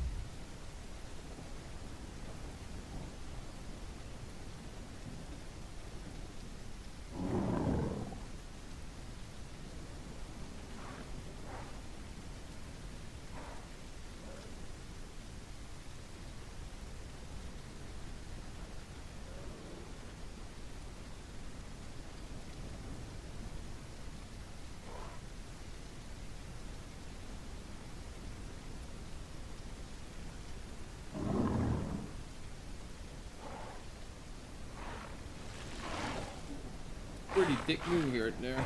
Pretty thick move here right there.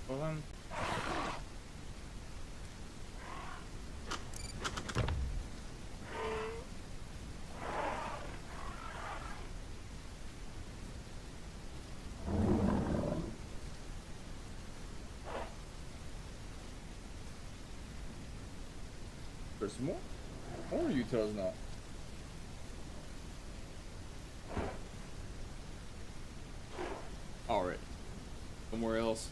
Hold on. There's more? More Utahs now. Alright. Somewhere else.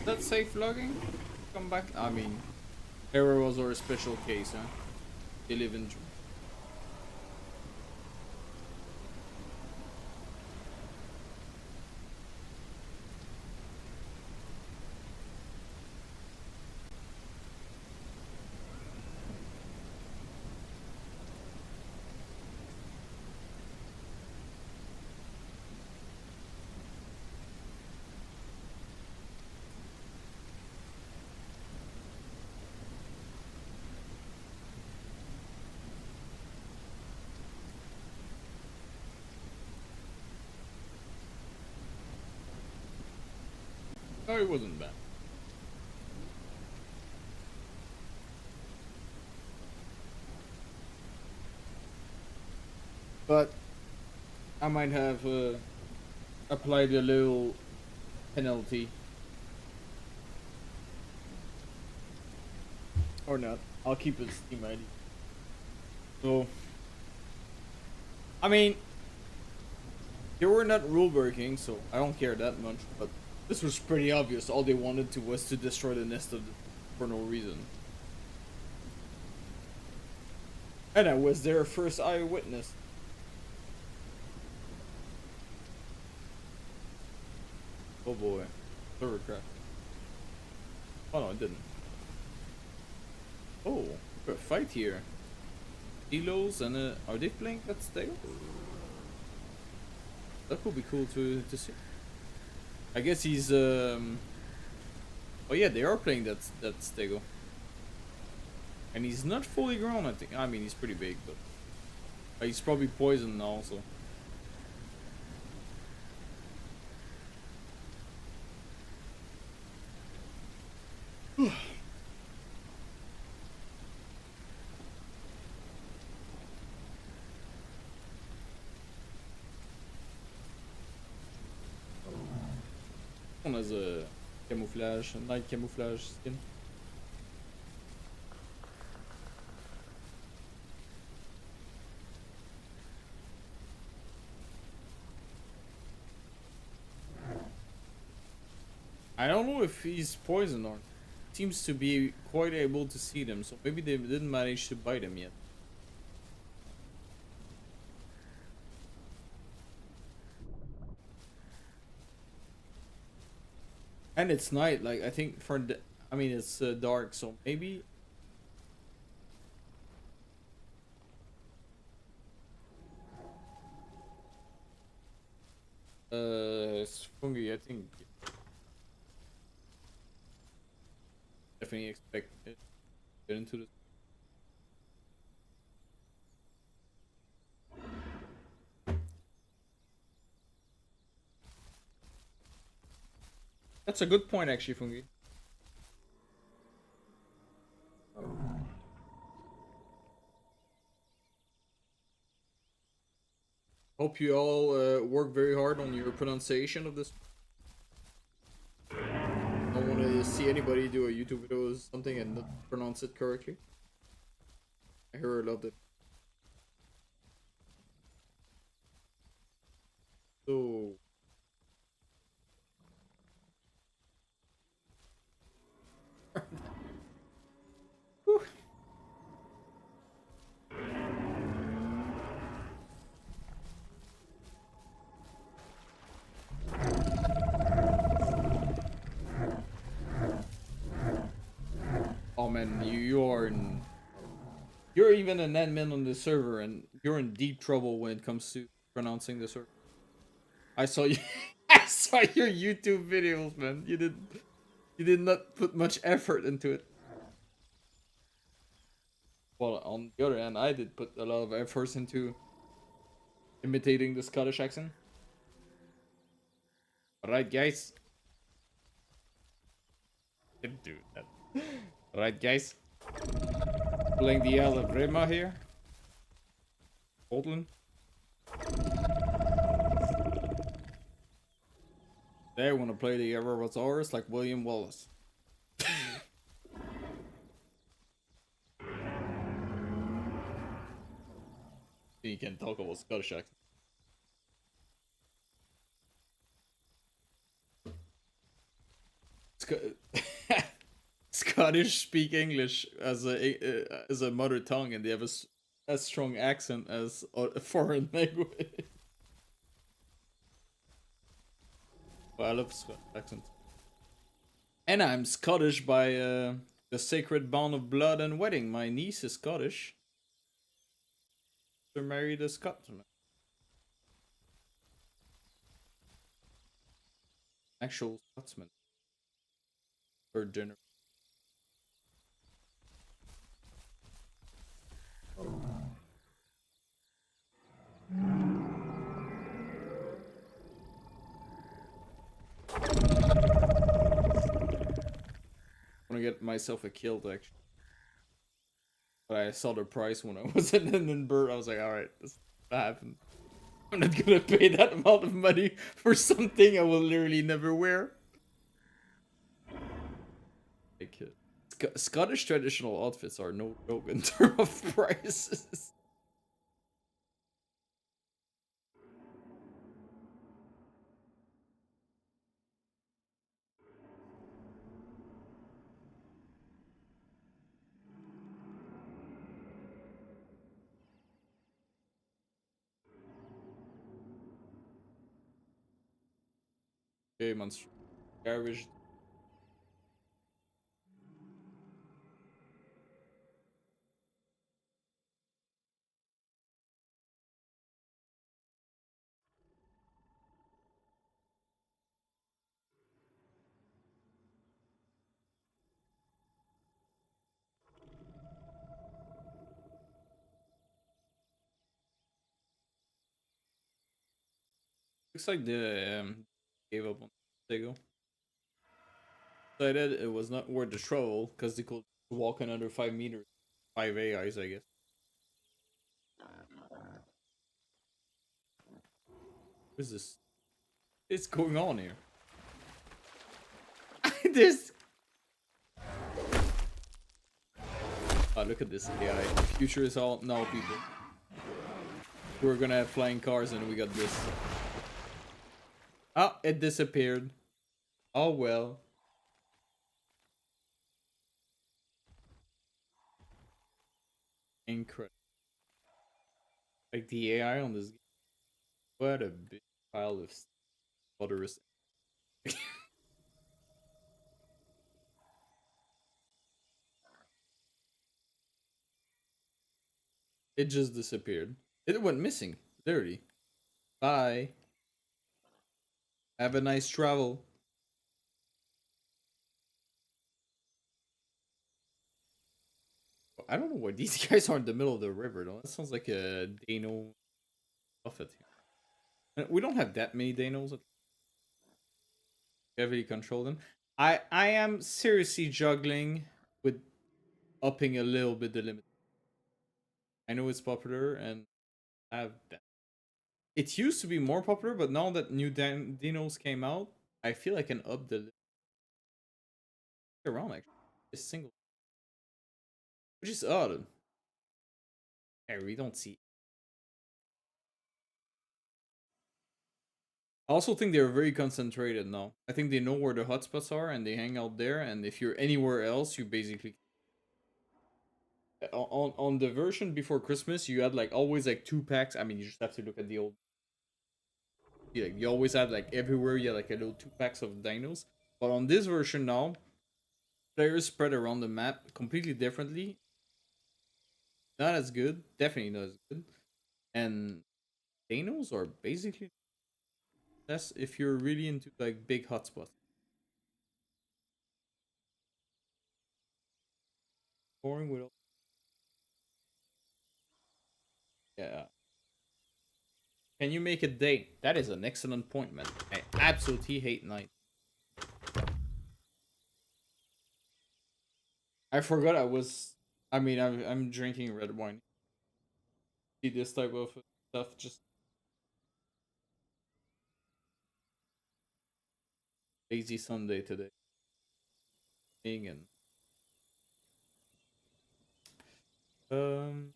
That safe logging? Come back. I mean, error was our special case, huh? They live in. No, it wasn't bad. But I might have applied a little penalty. Or not. I'll keep it Steam ID. So, I mean, they were not rule breaking, so I don't care that much, but this was pretty obvious. All they wanted to was to destroy the nest of for no reason. And I was their first eyewitness. Oh boy. Server crash. Oh no, it didn't. Oh, a fight here. Elos and are they playing that stale? That would be cool to see. I guess he's oh yeah, they are playing that stego. And he's not fully grown, I think. I mean, he's pretty big, but he's probably poisoned also. One has a camouflage, a night camouflage skin. I don't know if he's poisoned or seems to be quite able to see them, so maybe they didn't manage to bite him yet. And it's night, like I think for the, I mean it's dark, so maybe. It's fungi. I think definitely expect it to get into the. That's a good point, actually, fungi. Hope you all work very hard on your pronunciation of this. I don't want to see anybody do a YouTube video or something and not pronounce it correctly. I heard a lot of. So. Oh man, you are in. You're even an admin on the server, and you're in deep trouble when it comes to pronouncing the server. I saw you. I saw your YouTube videos, man. You did not put much effort into it. Well, on the other hand, I did put a lot of efforts into imitating the Scottish accent. Alright, guys. Didn't do that. Alright, guys. Playing the Evrima here. Portland. They want to play the Ever Was Ours like William Wallace. You can talk about Scottish accent. Scottish speak English as a mother tongue, and they have a strong accent as a foreign language. Well, I love Scottish accent. And I'm Scottish by the sacred bond of blood and wedding. My niece is Scottish. She married a Scotsman. Actual Scotsman. Third generation. I want to get myself a kilt, actually. But I saw the price when I was in Edinburgh. I was like, alright, this happened. I'm not gonna pay that amount of money for something I will literally never wear. Like, Scottish traditional outfits are no joke in terms of prices. Okay, monster. Garbage. Looks like the gave up on Sego. decided it was not worth the trouble because they could walk another 5 meters. 5 AIs, I guess. What is this? What's going on here? This. Oh, look at this AI. The future is all now, people. We're gonna have flying cars, and we got this. Oh, it disappeared. Oh well. Incredible. Like the AI on this game. What a big pile of odorous. It just disappeared. It went missing. Literally. Bye. Have a nice travel. I don't know why these guys are in the middle of the river though. That sounds like a Dano Buffett here. We don't have that many Danos. Heavily control them. I am seriously juggling with upping a little bit the limit. I know it's popular and I have that. It used to be more popular, but now that new Dinos came out, I feel I can up the limit around actually. A single, which is odd. Yeah, we don't see. I also think they're very concentrated now. I think they know where the hotspots are and they hang out there. And if you're anywhere else, you basically on the version before Christmas, you had like always like 2 packs. I mean, you just have to look at the old. Yeah, like, you always had like everywhere you had like a little 2 packs of dinos. But on this version now, players spread around the map completely differently. Not as good, definitely not as good. And dinos are basically less if you're really into like big hotspots. Boring with yeah. Can you make a date? That is an excellent point, man. I absolutely hate night. I forgot I was. I mean, I'm drinking red wine. See this type of stuff. Just lazy Sunday today. And um,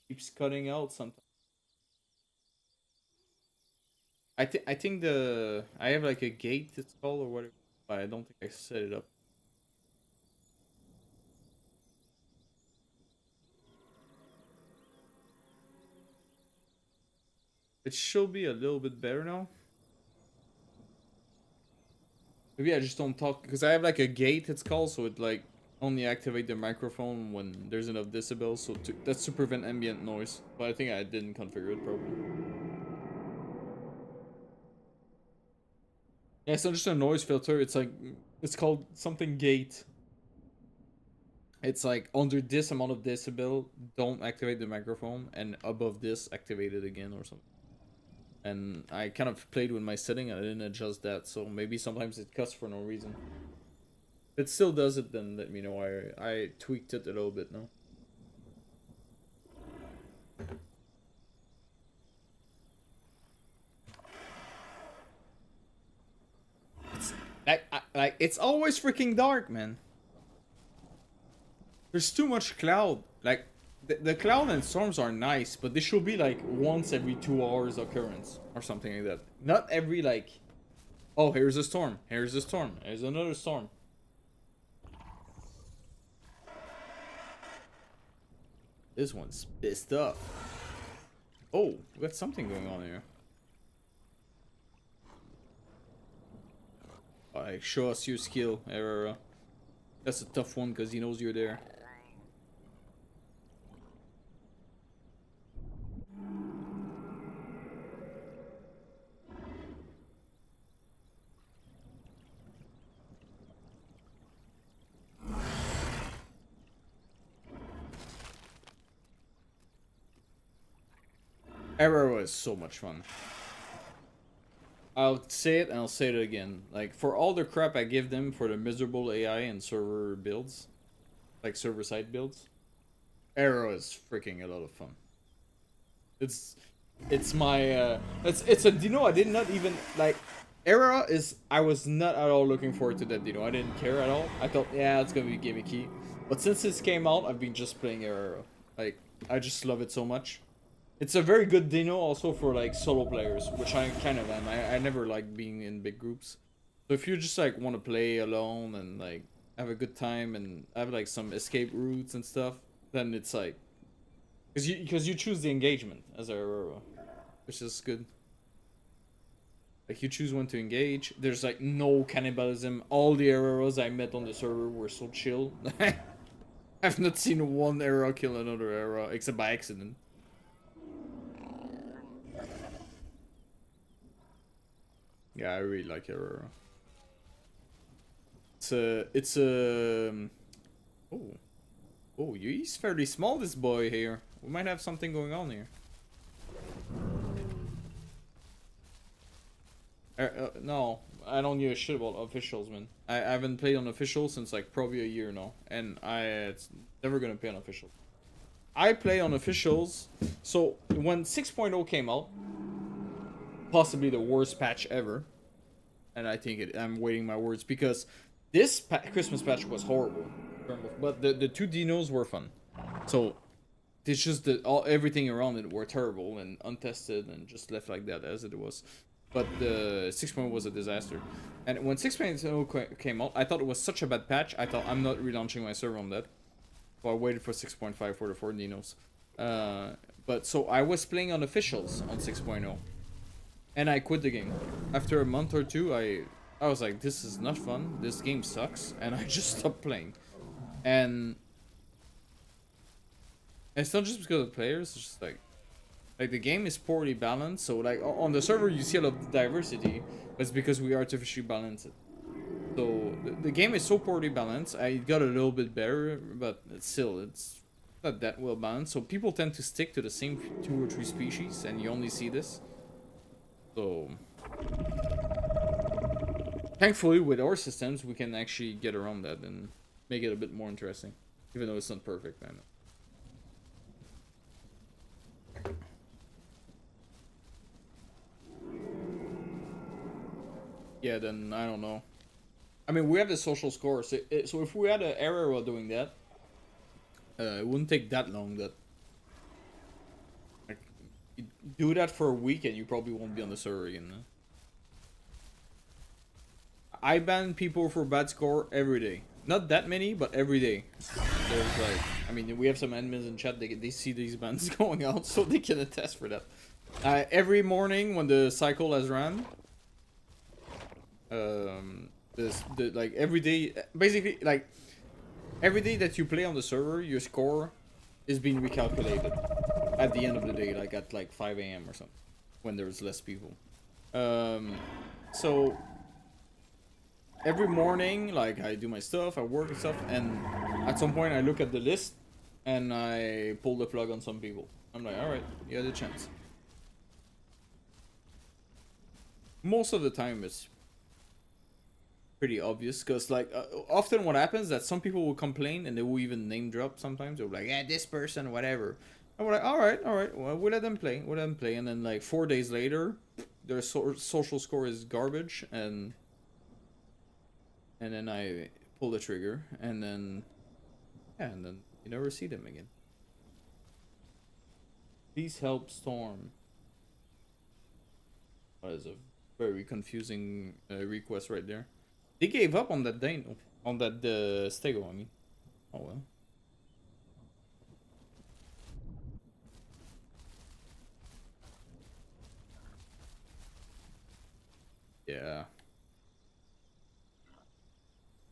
keeps cutting out sometimes. I think I have like a gate it's called or whatever, but I don't think I set it up. It should be a little bit better now. Maybe I just don't talk because I have like a gate it's called, so it like only activate the microphone when there's enough decibels, so that's to prevent ambient noise. But I think I didn't configure it properly. Yeah, it's not just a noise filter. It's like it's called something gate. It's like under this amount of decibel, don't activate the microphone, and above this, activate it again or something. And I kind of played with my setting. I didn't adjust that, so maybe sometimes it cuts for no reason. If it still does it, then let me know. I tweaked it a little bit now. It's, like it's always freaking dark, man. There's too much cloud. Like the cloud and storms are nice, but they should be like once every 2 hours occurrence or something like that. Not every like, oh here's a storm, here's a storm, here's another storm. This one's pissed off. Oh, we got something going on here. Alright, show us your skill, Evrima. That's a tough one because he knows you're there. Arrow is so much fun. I'll say it and I'll say it again. Like, for all the crap I give them for the miserable AI and server builds, like server-side builds, Arrow is freaking a lot of fun. It's my it's a Dino I did not even like. Era is I was not at all looking forward to that Dino. I didn't care at all. I thought, yeah, it's gonna be gimmicky. But since this came out, I've been just playing Era. Like, I just love it so much. It's a very good Dino also for like solo players, which I kind of am. I never like being in big groups. So if you just like want to play alone and like have a good time and have like some escape routes and stuff, then it's like because you choose the engagement as a Aurora, which is good. Like, you choose when to engage. There's like no cannibalism. All the Auroras I met on the server were so chill. I've not seen one Aurora kill another Aurora except by accident. Yeah, I really like Aurora. It's a oh, he's fairly small, this boy here. We might have something going on here. No, I don't give a shit about officials, man. I haven't played on officials since like probably a year now, and it's never gonna play on officials. I play on officials, so when 6.0 came out, possibly the worst patch ever, and I think I'm waiting my words because this Christmas patch was horrible, but the two Dinos were fun. So it's just that everything around it were terrible and untested and just left like that as it was. But the 6.0 was a disaster. And when 6.0 came out, I thought it was such a bad patch. I thought, I'm not relaunching my server on that. So I waited for 6.5 for the 4 Dinos. But so I was playing on officials on 6.0. And I quit the game. After a month or two, I was like, this is not fun. This game sucks. And I just stopped playing. And it's not just because of the players. It's just like the game is poorly balanced, so like on the server you see a lot of diversity, but it's because we artificially balance it. So the game is so poorly balanced. I got a little bit better, but it's not that well balanced. So people tend to stick to the same 2 or 3 species, and you only see this. So thankfully, with our systems, we can actually get around that and make it a bit more interesting, even though it's not perfect. I know. Yeah, then I don't know. I mean, we have the social score, so if we had an error while doing that, it wouldn't take that long. That like, you do that for a week and you probably won't be on the server again. I ban people for bad score every day. Not that many, but every day. There's like, I mean, we have some admins in chat. They see these bans going out, so they can attest for that. Every morning when the cycle has ran. Like every day, basically, like every day that you play on the server, your score is being recalculated at the end of the day, like at like 5 a.m. or something, when there's less people. So every morning, like I do my stuff, I work and stuff, and at some point I look at the list and I pull the plug on some people. I'm like, all right, you had a chance. Most of the time it's pretty obvious, because like often what happens is that some people will complain and they will even name drop sometimes. They'll be like, yeah, this person, whatever. And we're like, all right, well, we'll let them play, and then like 4 days later their social score is garbage, and then I pull the trigger, and then and then you never see them again. Please help Storm. That is a very confusing request right there. They gave up on that Dane, on that Stego, I mean. Oh well. Yeah.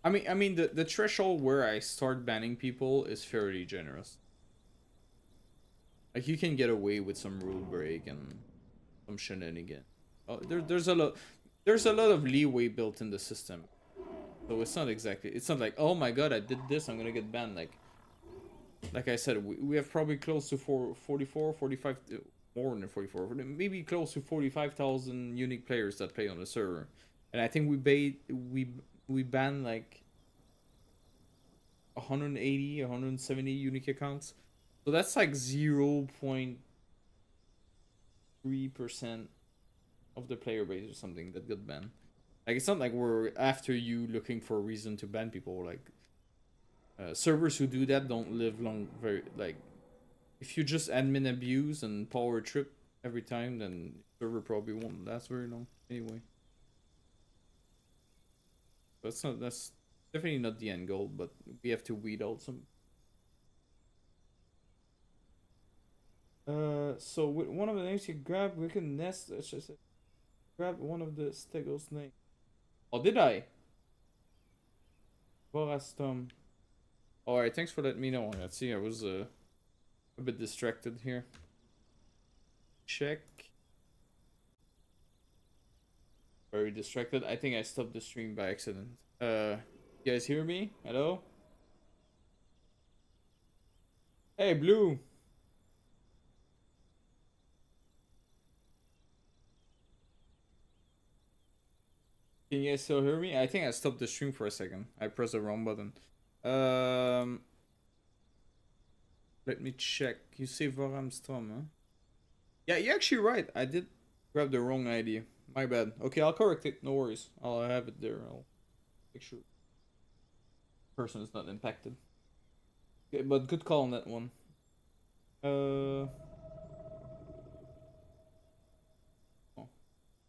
I mean the threshold where I start banning people is fairly generous. Like, you can get away with some rule break and some shenanigan. Oh, there's a lot of leeway built in the system. So it's not like, oh my god, I did this, I'm gonna get banned. Like I said, we have probably close to 44, 45, more than 44, maybe close to 45,000 unique players that play on the server, and I think we banned like 180, 170 unique accounts, so that's like 0.3% of the player base or something that got banned. Like, it's not like we're after you looking for a reason to ban people. Like, servers who do that don't live long. Very, like, if you just admin abuse and power trip every time, then server probably won't last very long anyway. That's definitely not the end goal, but we have to weed out some. So with one of the names you grab, we can nest. Just grab one of the Stegos names. Oh, did I? Borastom. Alright, thanks for letting me know. Let's see, I was a bit distracted here. Check. Very distracted. I think I stopped the stream by accident. You guys hear me? Hello? Hey, Blue! Can you guys still hear me? I think I stopped the stream for a second. I pressed the wrong button. Let me check. You say Varamstrom, huh? Yeah, you're actually right. I did grab the wrong ID. My bad. Okay, I'll correct it. No worries. I'll have it there. I'll make sure the person is not impacted. Okay, but good call on that one. Oh,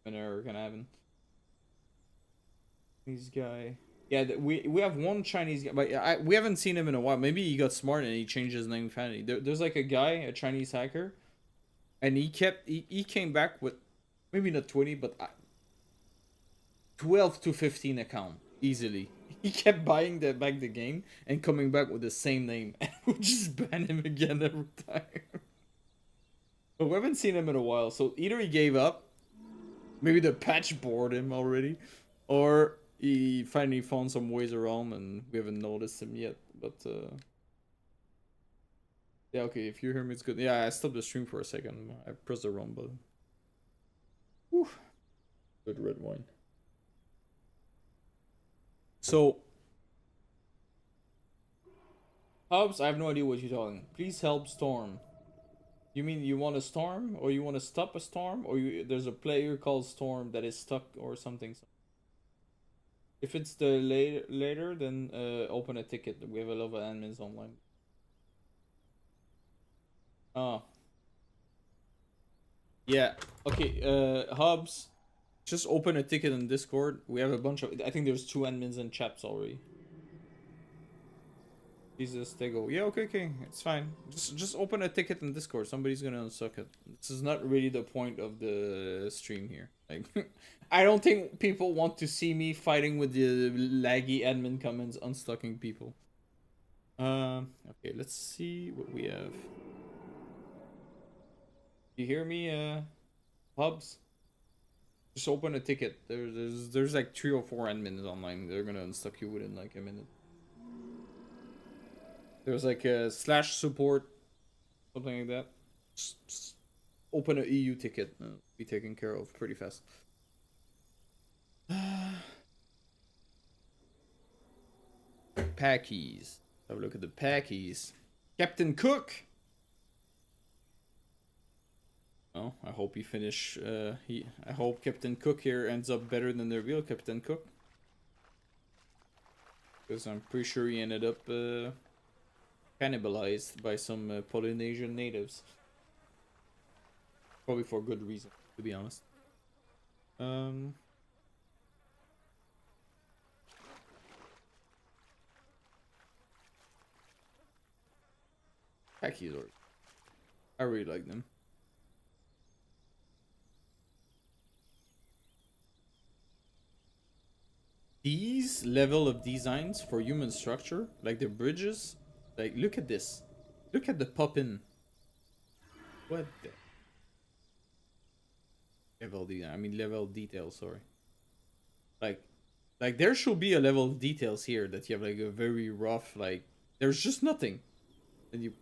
an error can happen. Chinese guy. Yeah, we have one Chinese guy, but we haven't seen him in a while. Maybe he got smart and he changed his name finally. There's like a guy, a Chinese hacker, and he came back with maybe not 20, but 12 to 15 account easily. He kept buying back the game and coming back with the same name, and we just ban him again every time. But we haven't seen him in a while, so either he gave up, maybe the patch bored him already, or he finally found some ways around and we haven't noticed him yet. But yeah, okay, if you hear me, it's good. Yeah, I stopped the stream for a second. I pressed the wrong button. Whew. Good red wine. So, Hobbs, I have no idea what you're talking. Please help Storm. You mean you want a storm, or you want to stop a storm, or there's a player called Storm that is stuck or something? If it's the later, then open a ticket. We have a lot of admins online. Oh. Yeah. Okay. Hobbs, just open a ticket in Discord. We have a bunch of. I think there's 2 admins and chaps already. Jesus, they go. Yeah. Okay. It's fine. Just open a ticket in Discord. Somebody's gonna unsuck it. This is not really the point of the stream here. Like, I don't think people want to see me fighting with the laggy admin comments, unstucking people. Okay, let's see what we have. You hear me, Hubs? Just open a ticket. There's like 3 or 4 admins online. They're gonna unstuck you within like a minute. There's like a /support, something like that. Just open an EU ticket. Be taken care of pretty fast. Packies. Have a look at the packies. Captain Cook. Oh, I hope he finish. I hope Captain Cook here ends up better than the real Captain Cook. Because I'm pretty sure he ended up cannibalized by some Polynesian natives. Probably for good reason, to be honest. Packies are. I really like them. These level of designs for human structure, like the bridges, like look at this. Look at the pop-in. What the level detail, sorry. Like there should be a level of details here that you have like a very rough, like there's just nothing. And you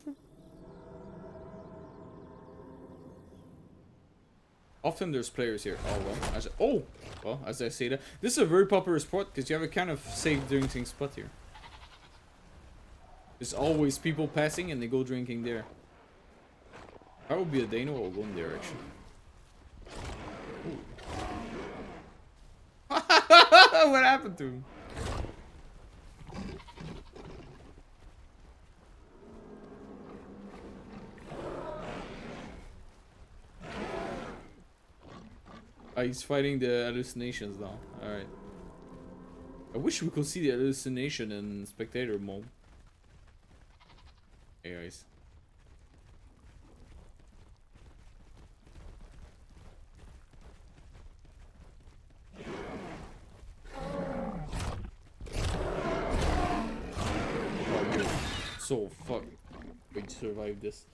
Often there's players here. Well, as I say that, this is a very popular spot because you have a kind of safe drinking spot here. There's always people passing and they go drinking there. That would be a Dano or one direction. What happened to him? He's fighting the hallucinations now. Alright. I wish we could see the hallucination in spectator mode. Hey guys. So fuck. We survived this.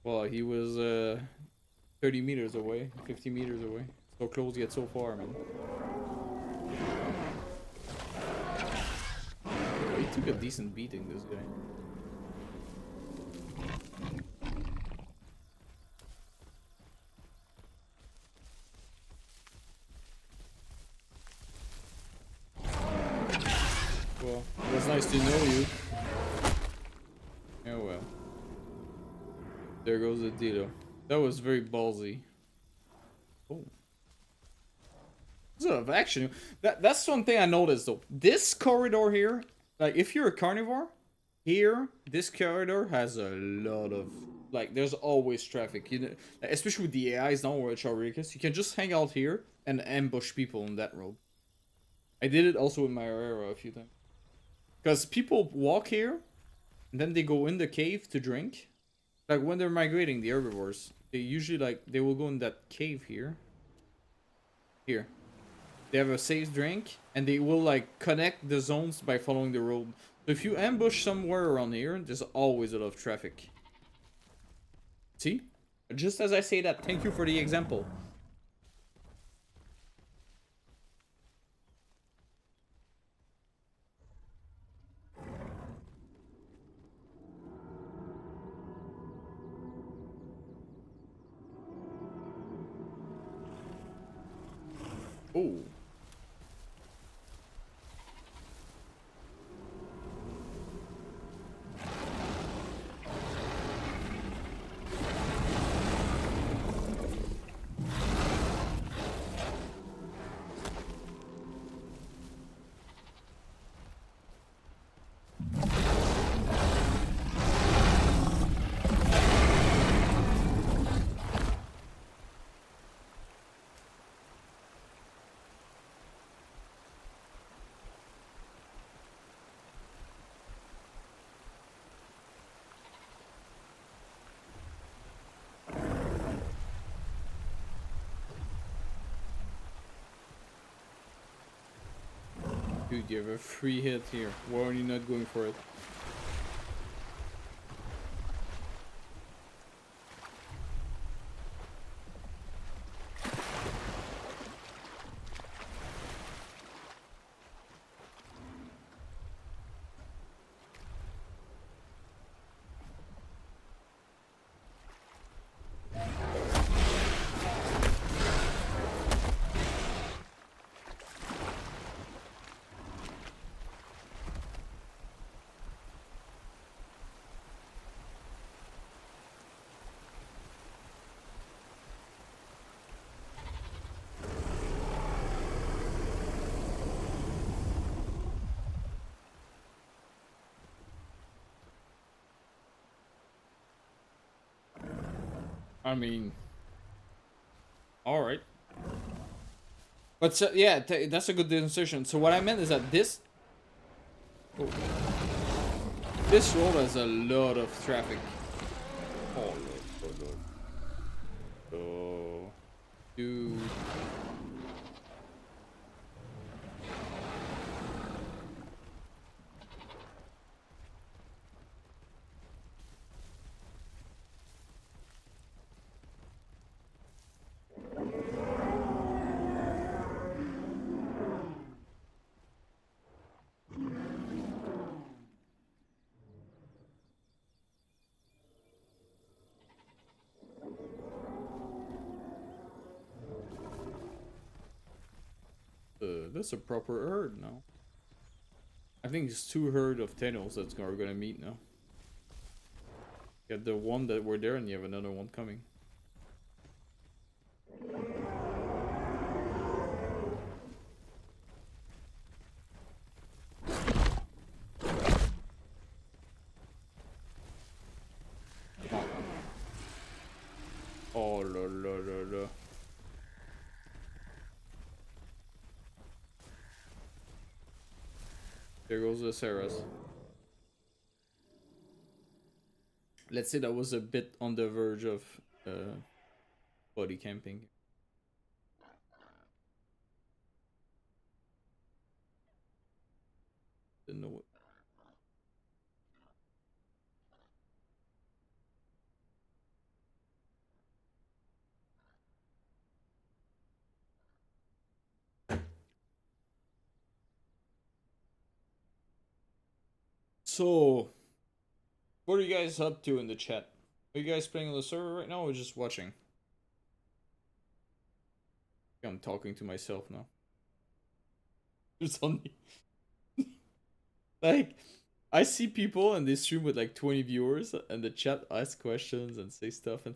Well, he was 30 meters away, 50 meters away. So close yet so far, man. He took a decent beating, this guy. Well, it was nice to know you. Oh well. There goes the Dilo. That was very ballsy. Oh. There's a lot of action. That's one thing I noticed though. This corridor here, like if you're a carnivore, here, this corridor has a lot of, like, there's always traffic. You know, especially with the AIs now, which are ridiculous. You can just hang out here and ambush people on that road. I did it also with my Herrera a few times. Because people walk here, and then they go in the cave to drink. Like when they're migrating, the herbivores, they usually they will go in that cave here. Here. They have a safe drink, and they will like connect the zones by following the road. So if you ambush somewhere around here, there's always a lot of traffic. See? Just as I say that, thank you for the example. Oh. Dude, you have a free hit here. Why are you not going for it? I mean, all right. But so, yeah, that's a good demonstration. So what I meant is that this road has a lot of traffic. Oh lord, oh dude. that's a proper herd now. I think it's 2 herd of Thanos that's are gonna meet now. You got the one that were there, and you have another one coming. Oh la la la la. There goes the Sarahs. Let's say that was a bit on the verge of body camping. Didn't know what. So, what are you guys up to in the chat? Are you guys playing on the server right now or just watching? I'm talking to myself now. There's only like I see people and they stream with like 20 viewers and the chat asks questions and say stuff,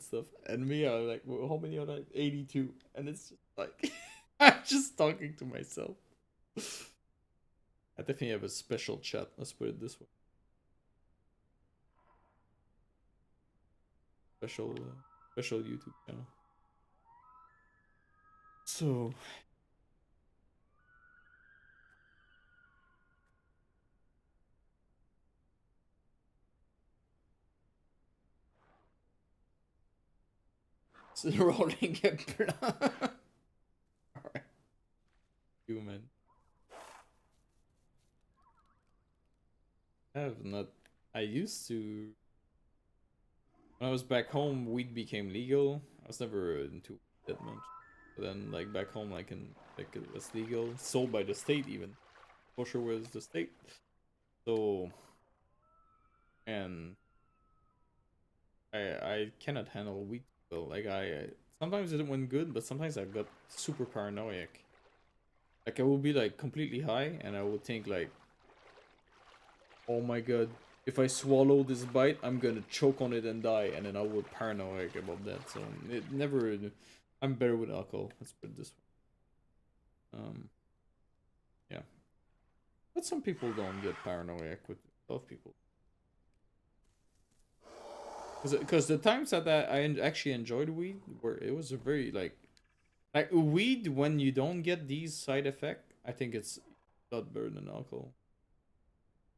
and me I'm like, well, how many are there? 82, and it's just like I'm just talking to myself. I definitely have a special chat, let's put it this way. Special YouTube channel. So rolling a plan. Alright. Human. I have not. I used to. When I was back home, weed became legal. I was never into it that much. But then, like, back home, like, it was legal. Sold by the state, even. For sure was the state. So. And. I cannot handle weed. So, like, sometimes it went good, but sometimes I got super paranoid. Like, I would be, like, completely high, and I would think, like, oh my god, if I swallow this bite, I'm gonna choke on it and die, and then I would paranoid about that. So it never. I'm better with alcohol. Let's put it this way. Yeah. But some people don't get paranoid with other people. Because the times that I actually enjoyed weed, where it was a very like weed when you don't get these side effects, I think it's a lot better than alcohol.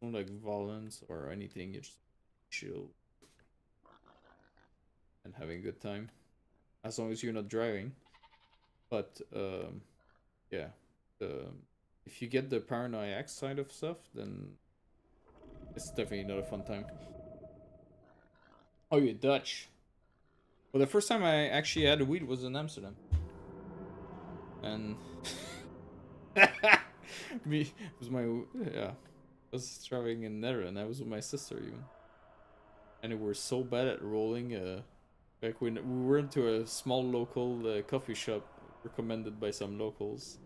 Not like violence or anything, you just chill and having a good time, as long as you're not driving. But yeah, if you get the paranoid side of stuff, then it's definitely not a fun time. Oh, you're Dutch. Well, the first time I actually had weed was in Amsterdam, and me it was my yeah. I was traveling in Netherlands. I was with my sister even, and we were so bad at rolling. Like when we went to a small local coffee shop recommended by some locals,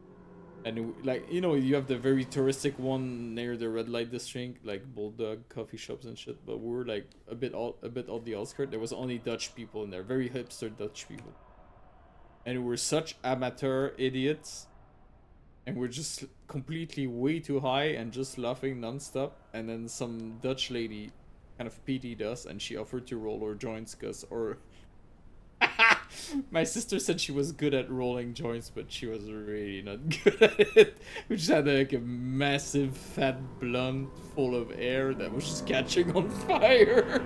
and like you know you have the very touristic one near the red light district, like Bulldog coffee shops and shit. But we were like a bit on the outskirts. There was only Dutch people in there, very hipster Dutch people, and we were such amateur idiots. And we're just completely way too high and just laughing nonstop. And then some Dutch lady kind of pitied us and she offered to roll our joints my sister said she was good at rolling joints, but she was really not good at it. We just had like a massive fat blunt full of air that was just catching on fire.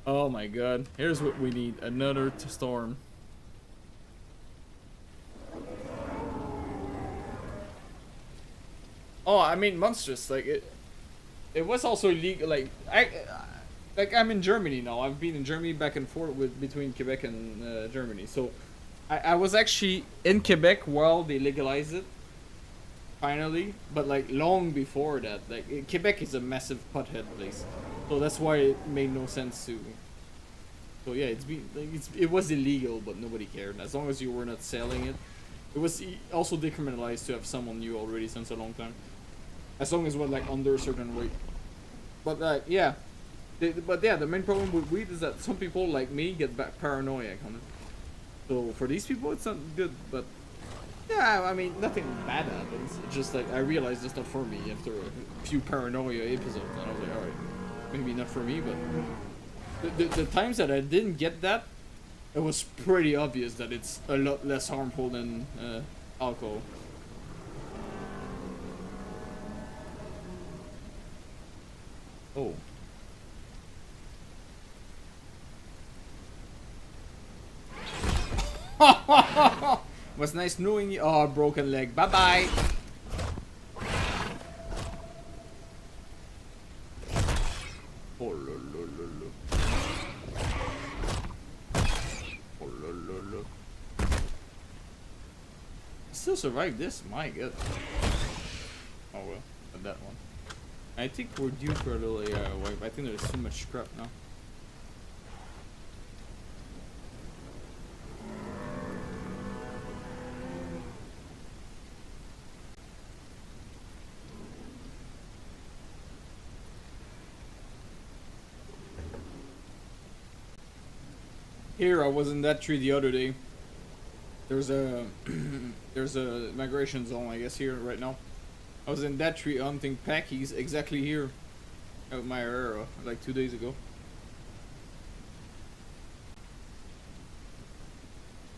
Oh my god, here's what we need, another storm. Oh, I mean, monstrous. Like it was also illegal. Like I'm in Germany now. I've been in Germany back and forth between Quebec and Germany. So I was actually in Quebec while they legalized it, finally. But like long before that, Quebec is a massive pothead place, so that's why it made no sense to So yeah, it's been like it was illegal, but nobody cared as long as you were not selling it. It was also decriminalized to have someone new already since a long time, as long as it was like under a certain weight. But yeah, but yeah, the main problem with weed is that some people like me get back paranoid on it. So for these people, it's not good. But yeah, I mean, nothing bad happens. It's just like I realized it's not for me after a few paranoia episodes, and I was like, all right, maybe not for me. But the times that I didn't get that, it was pretty obvious that it's a lot less harmful than alcohol. Oh. Was nice knowing you. Oh, broken leg. Bye bye. Oh, lo, lo, lo, lo. Oh, lo, lo, lo. Still survived this? My god. Oh well, but that one. I think we're due for a little wipe. I think there's too much scrap now. Here, I was in that tree the other day. There's a there's a migration zone, I guess, here right now. I was in that tree hunting packies exactly here, out my area, like 2 days ago.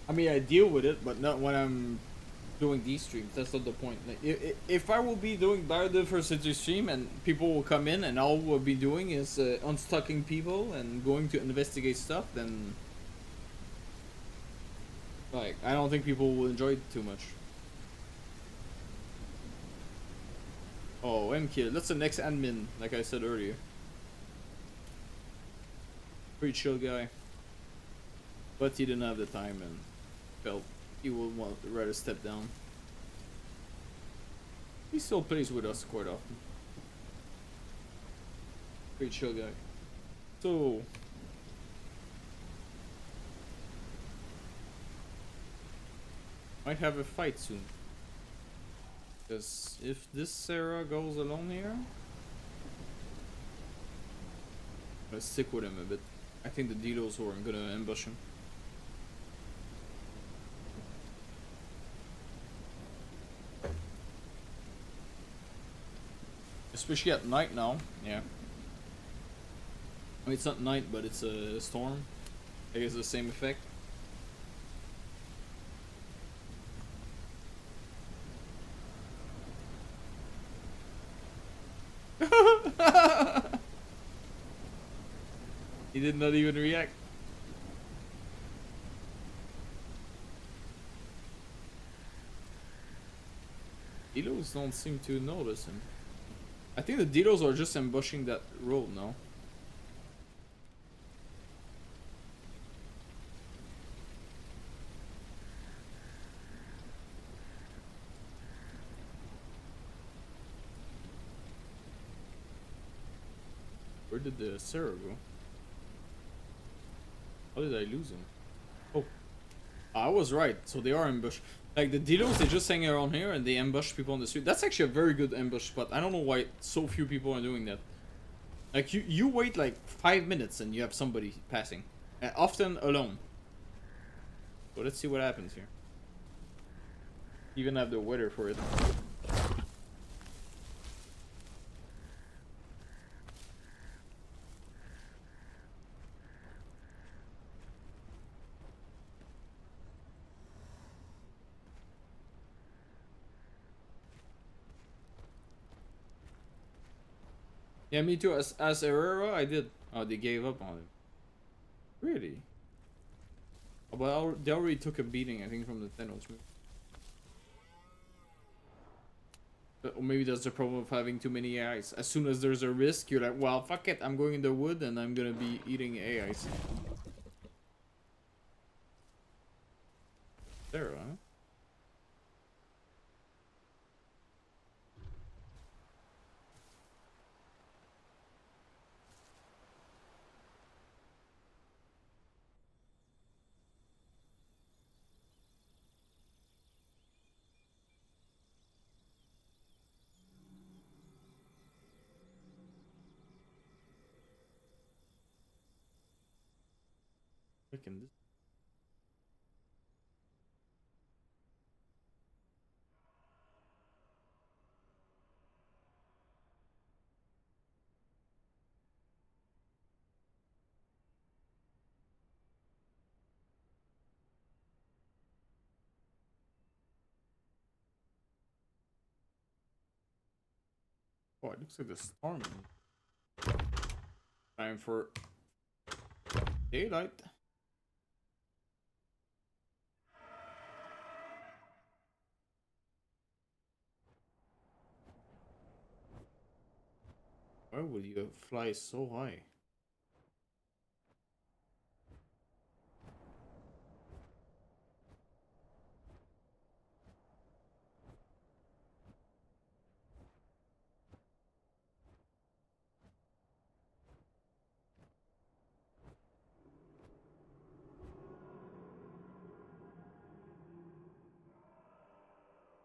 I mean, I deal with it, but not when I'm doing these streams. That's not the point. Like, if I will be doing biodiversity stream and people will come in and all we'll be doing is unstucking people and going to investigate stuff, then like I don't think people will enjoy it too much. Oh, M-Kid, that's the next admin, like I said earlier. Pretty chill guy. But he didn't have the time and felt he would want rather step down. He still plays with us quite often. Pretty chill guy. So might have a fight soon. Because if this Sarah goes alone here, I'll stick with him a bit. I think the Dilos are gonna ambush him. Especially at night now, yeah. I mean, it's not night, but it's a storm. I guess the same effect. He did not even react. Dilos don't seem to notice him. I think the Dilos are just ambushing that road now. Where did the Sarah go? How did I lose him? Oh, I was right. So they are ambushed. Like the Dilos, they just hang around here and they ambush people on the street. That's actually a very good ambush spot. I don't know why so few people are doing that. Like you wait like 5 minutes and you have somebody passing, often alone. So let's see what happens here. Even have the weather for it. Yeah, me too. As Herrera, I did. Oh, they gave up on it. Really? Oh, but they already took a beating, I think, from the Thanos move. Or maybe that's the problem of having too many AIs. As soon as there's a risk, you're like, well, fuck it. I'm going in the wood and I'm gonna be eating AIs. There, huh? in this. Oh, it looks like the storm. Time for daylight. Why would you fly so high?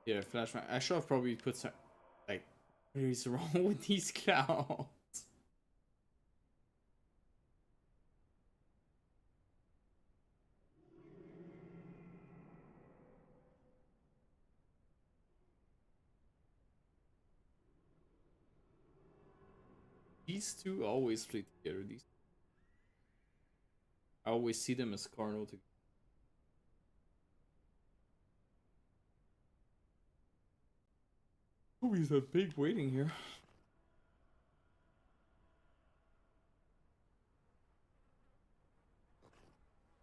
Yeah, flashback. I should have probably put some. Like, what is wrong with these clouds? These two always play together. These. I always see them as Cardinal together. Oh, he's a big waiting here.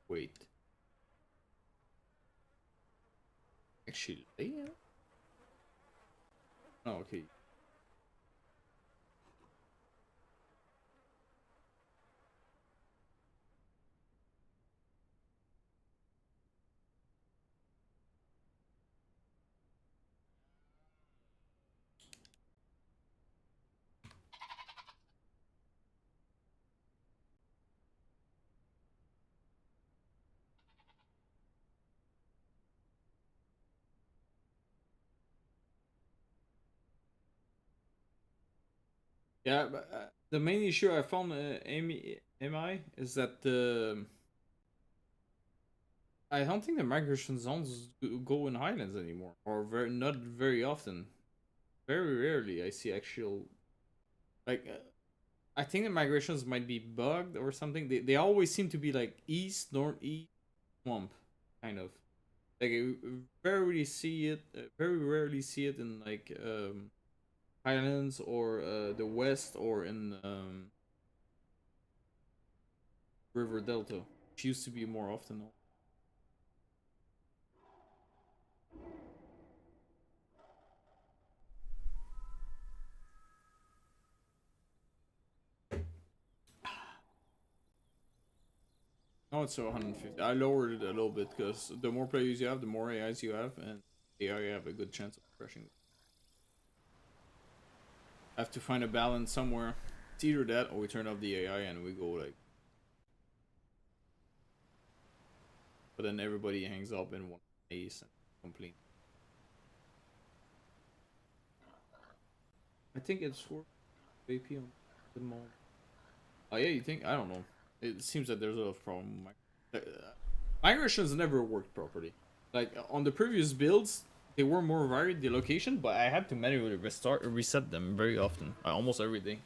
Wait. Actually, yeah. Oh, okay. Yeah, but the main issue I found, MI, is that I don't think the migration zones go in highlands anymore, or not very often. Very rarely I see actual like. I think the migrations might be bugged or something. They always seem to be like east, northeast, swamp, kind of. Like I very rarely see it in like highlands or the west or in river delta, which used to be more often. No, it's 150. I lowered it a little bit because the more players you have, the more AIs you have, and AI have a good chance of crushing. I have to find a balance somewhere. It's either that or we turn off the AI and we go like. But then everybody hangs up in one place and complain. I think it's for AP on the moment. Oh yeah, you think? I don't know. It seems that there's a lot of problem. Migrations never worked properly. Like on the previous builds, they were more varied the location, but I had to manually reset them very often, almost every day,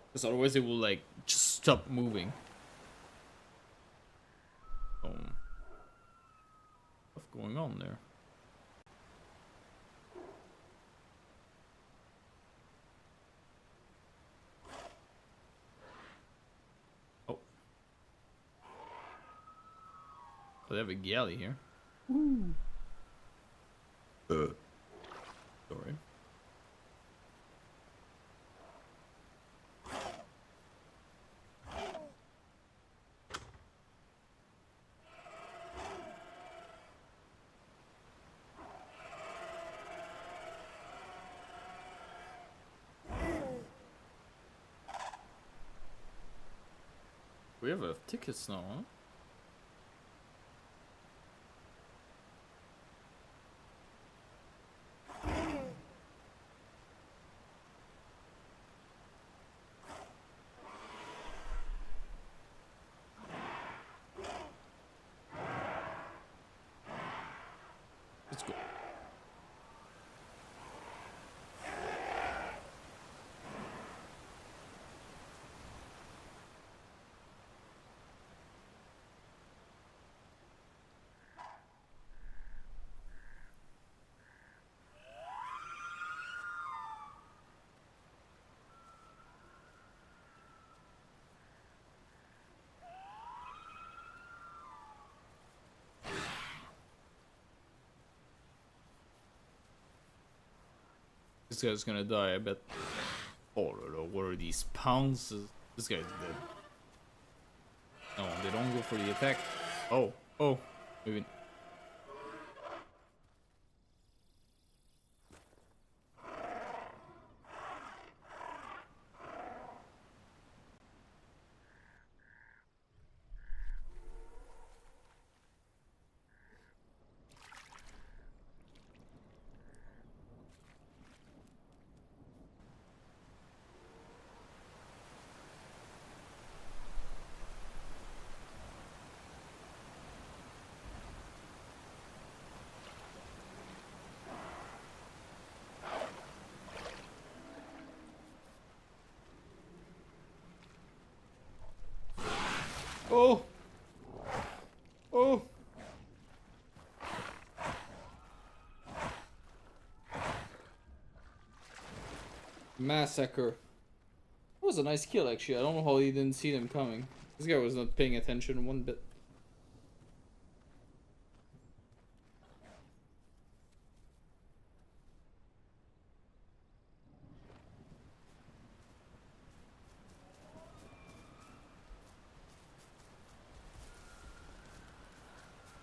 because otherwise they will like just stop moving. What's going on there? Oh, they have a galley here. Woo. Sorry. We have tickets now, huh? this guy's gonna die, I bet. Oh, what are these pounds? This guy's dead. No, they don't go for the attack. Oh, maybe. Oh! Oh! Massacre. That was a nice kill, actually. I don't know how he didn't see them coming. This guy was not paying attention one bit.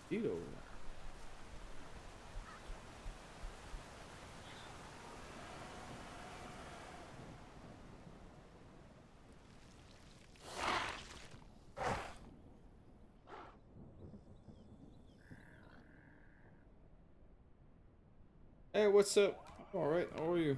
Tito. Hey, what's up? Alright, how are you?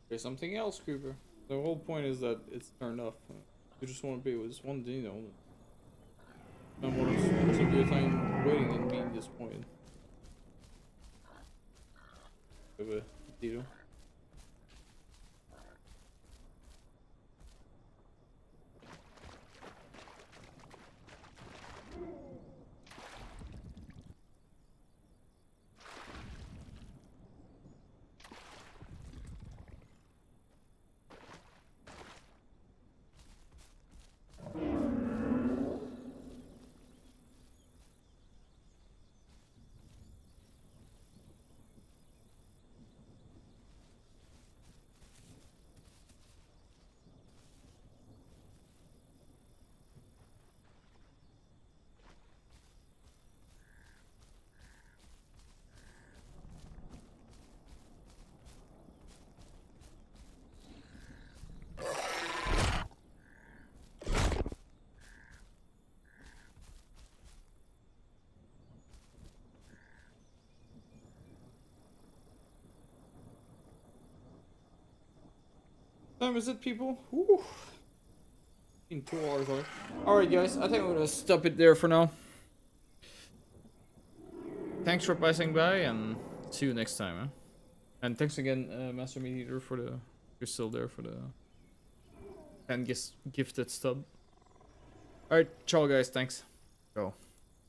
There's something else, Cooper. The whole point is that it's turned off. You just want to be with this one, you know. Don't want to spend your time waiting and being disappointed. Tito. Time is it, people? Woo. In 2 hours. Alright, guys. I think I'm gonna stop it there for now. Thanks for passing by, and see you next time. Huh? And thanks again, Master Mediator, for the You're still there for the 10 gifted stub. Alright, ciao guys, thanks. Go.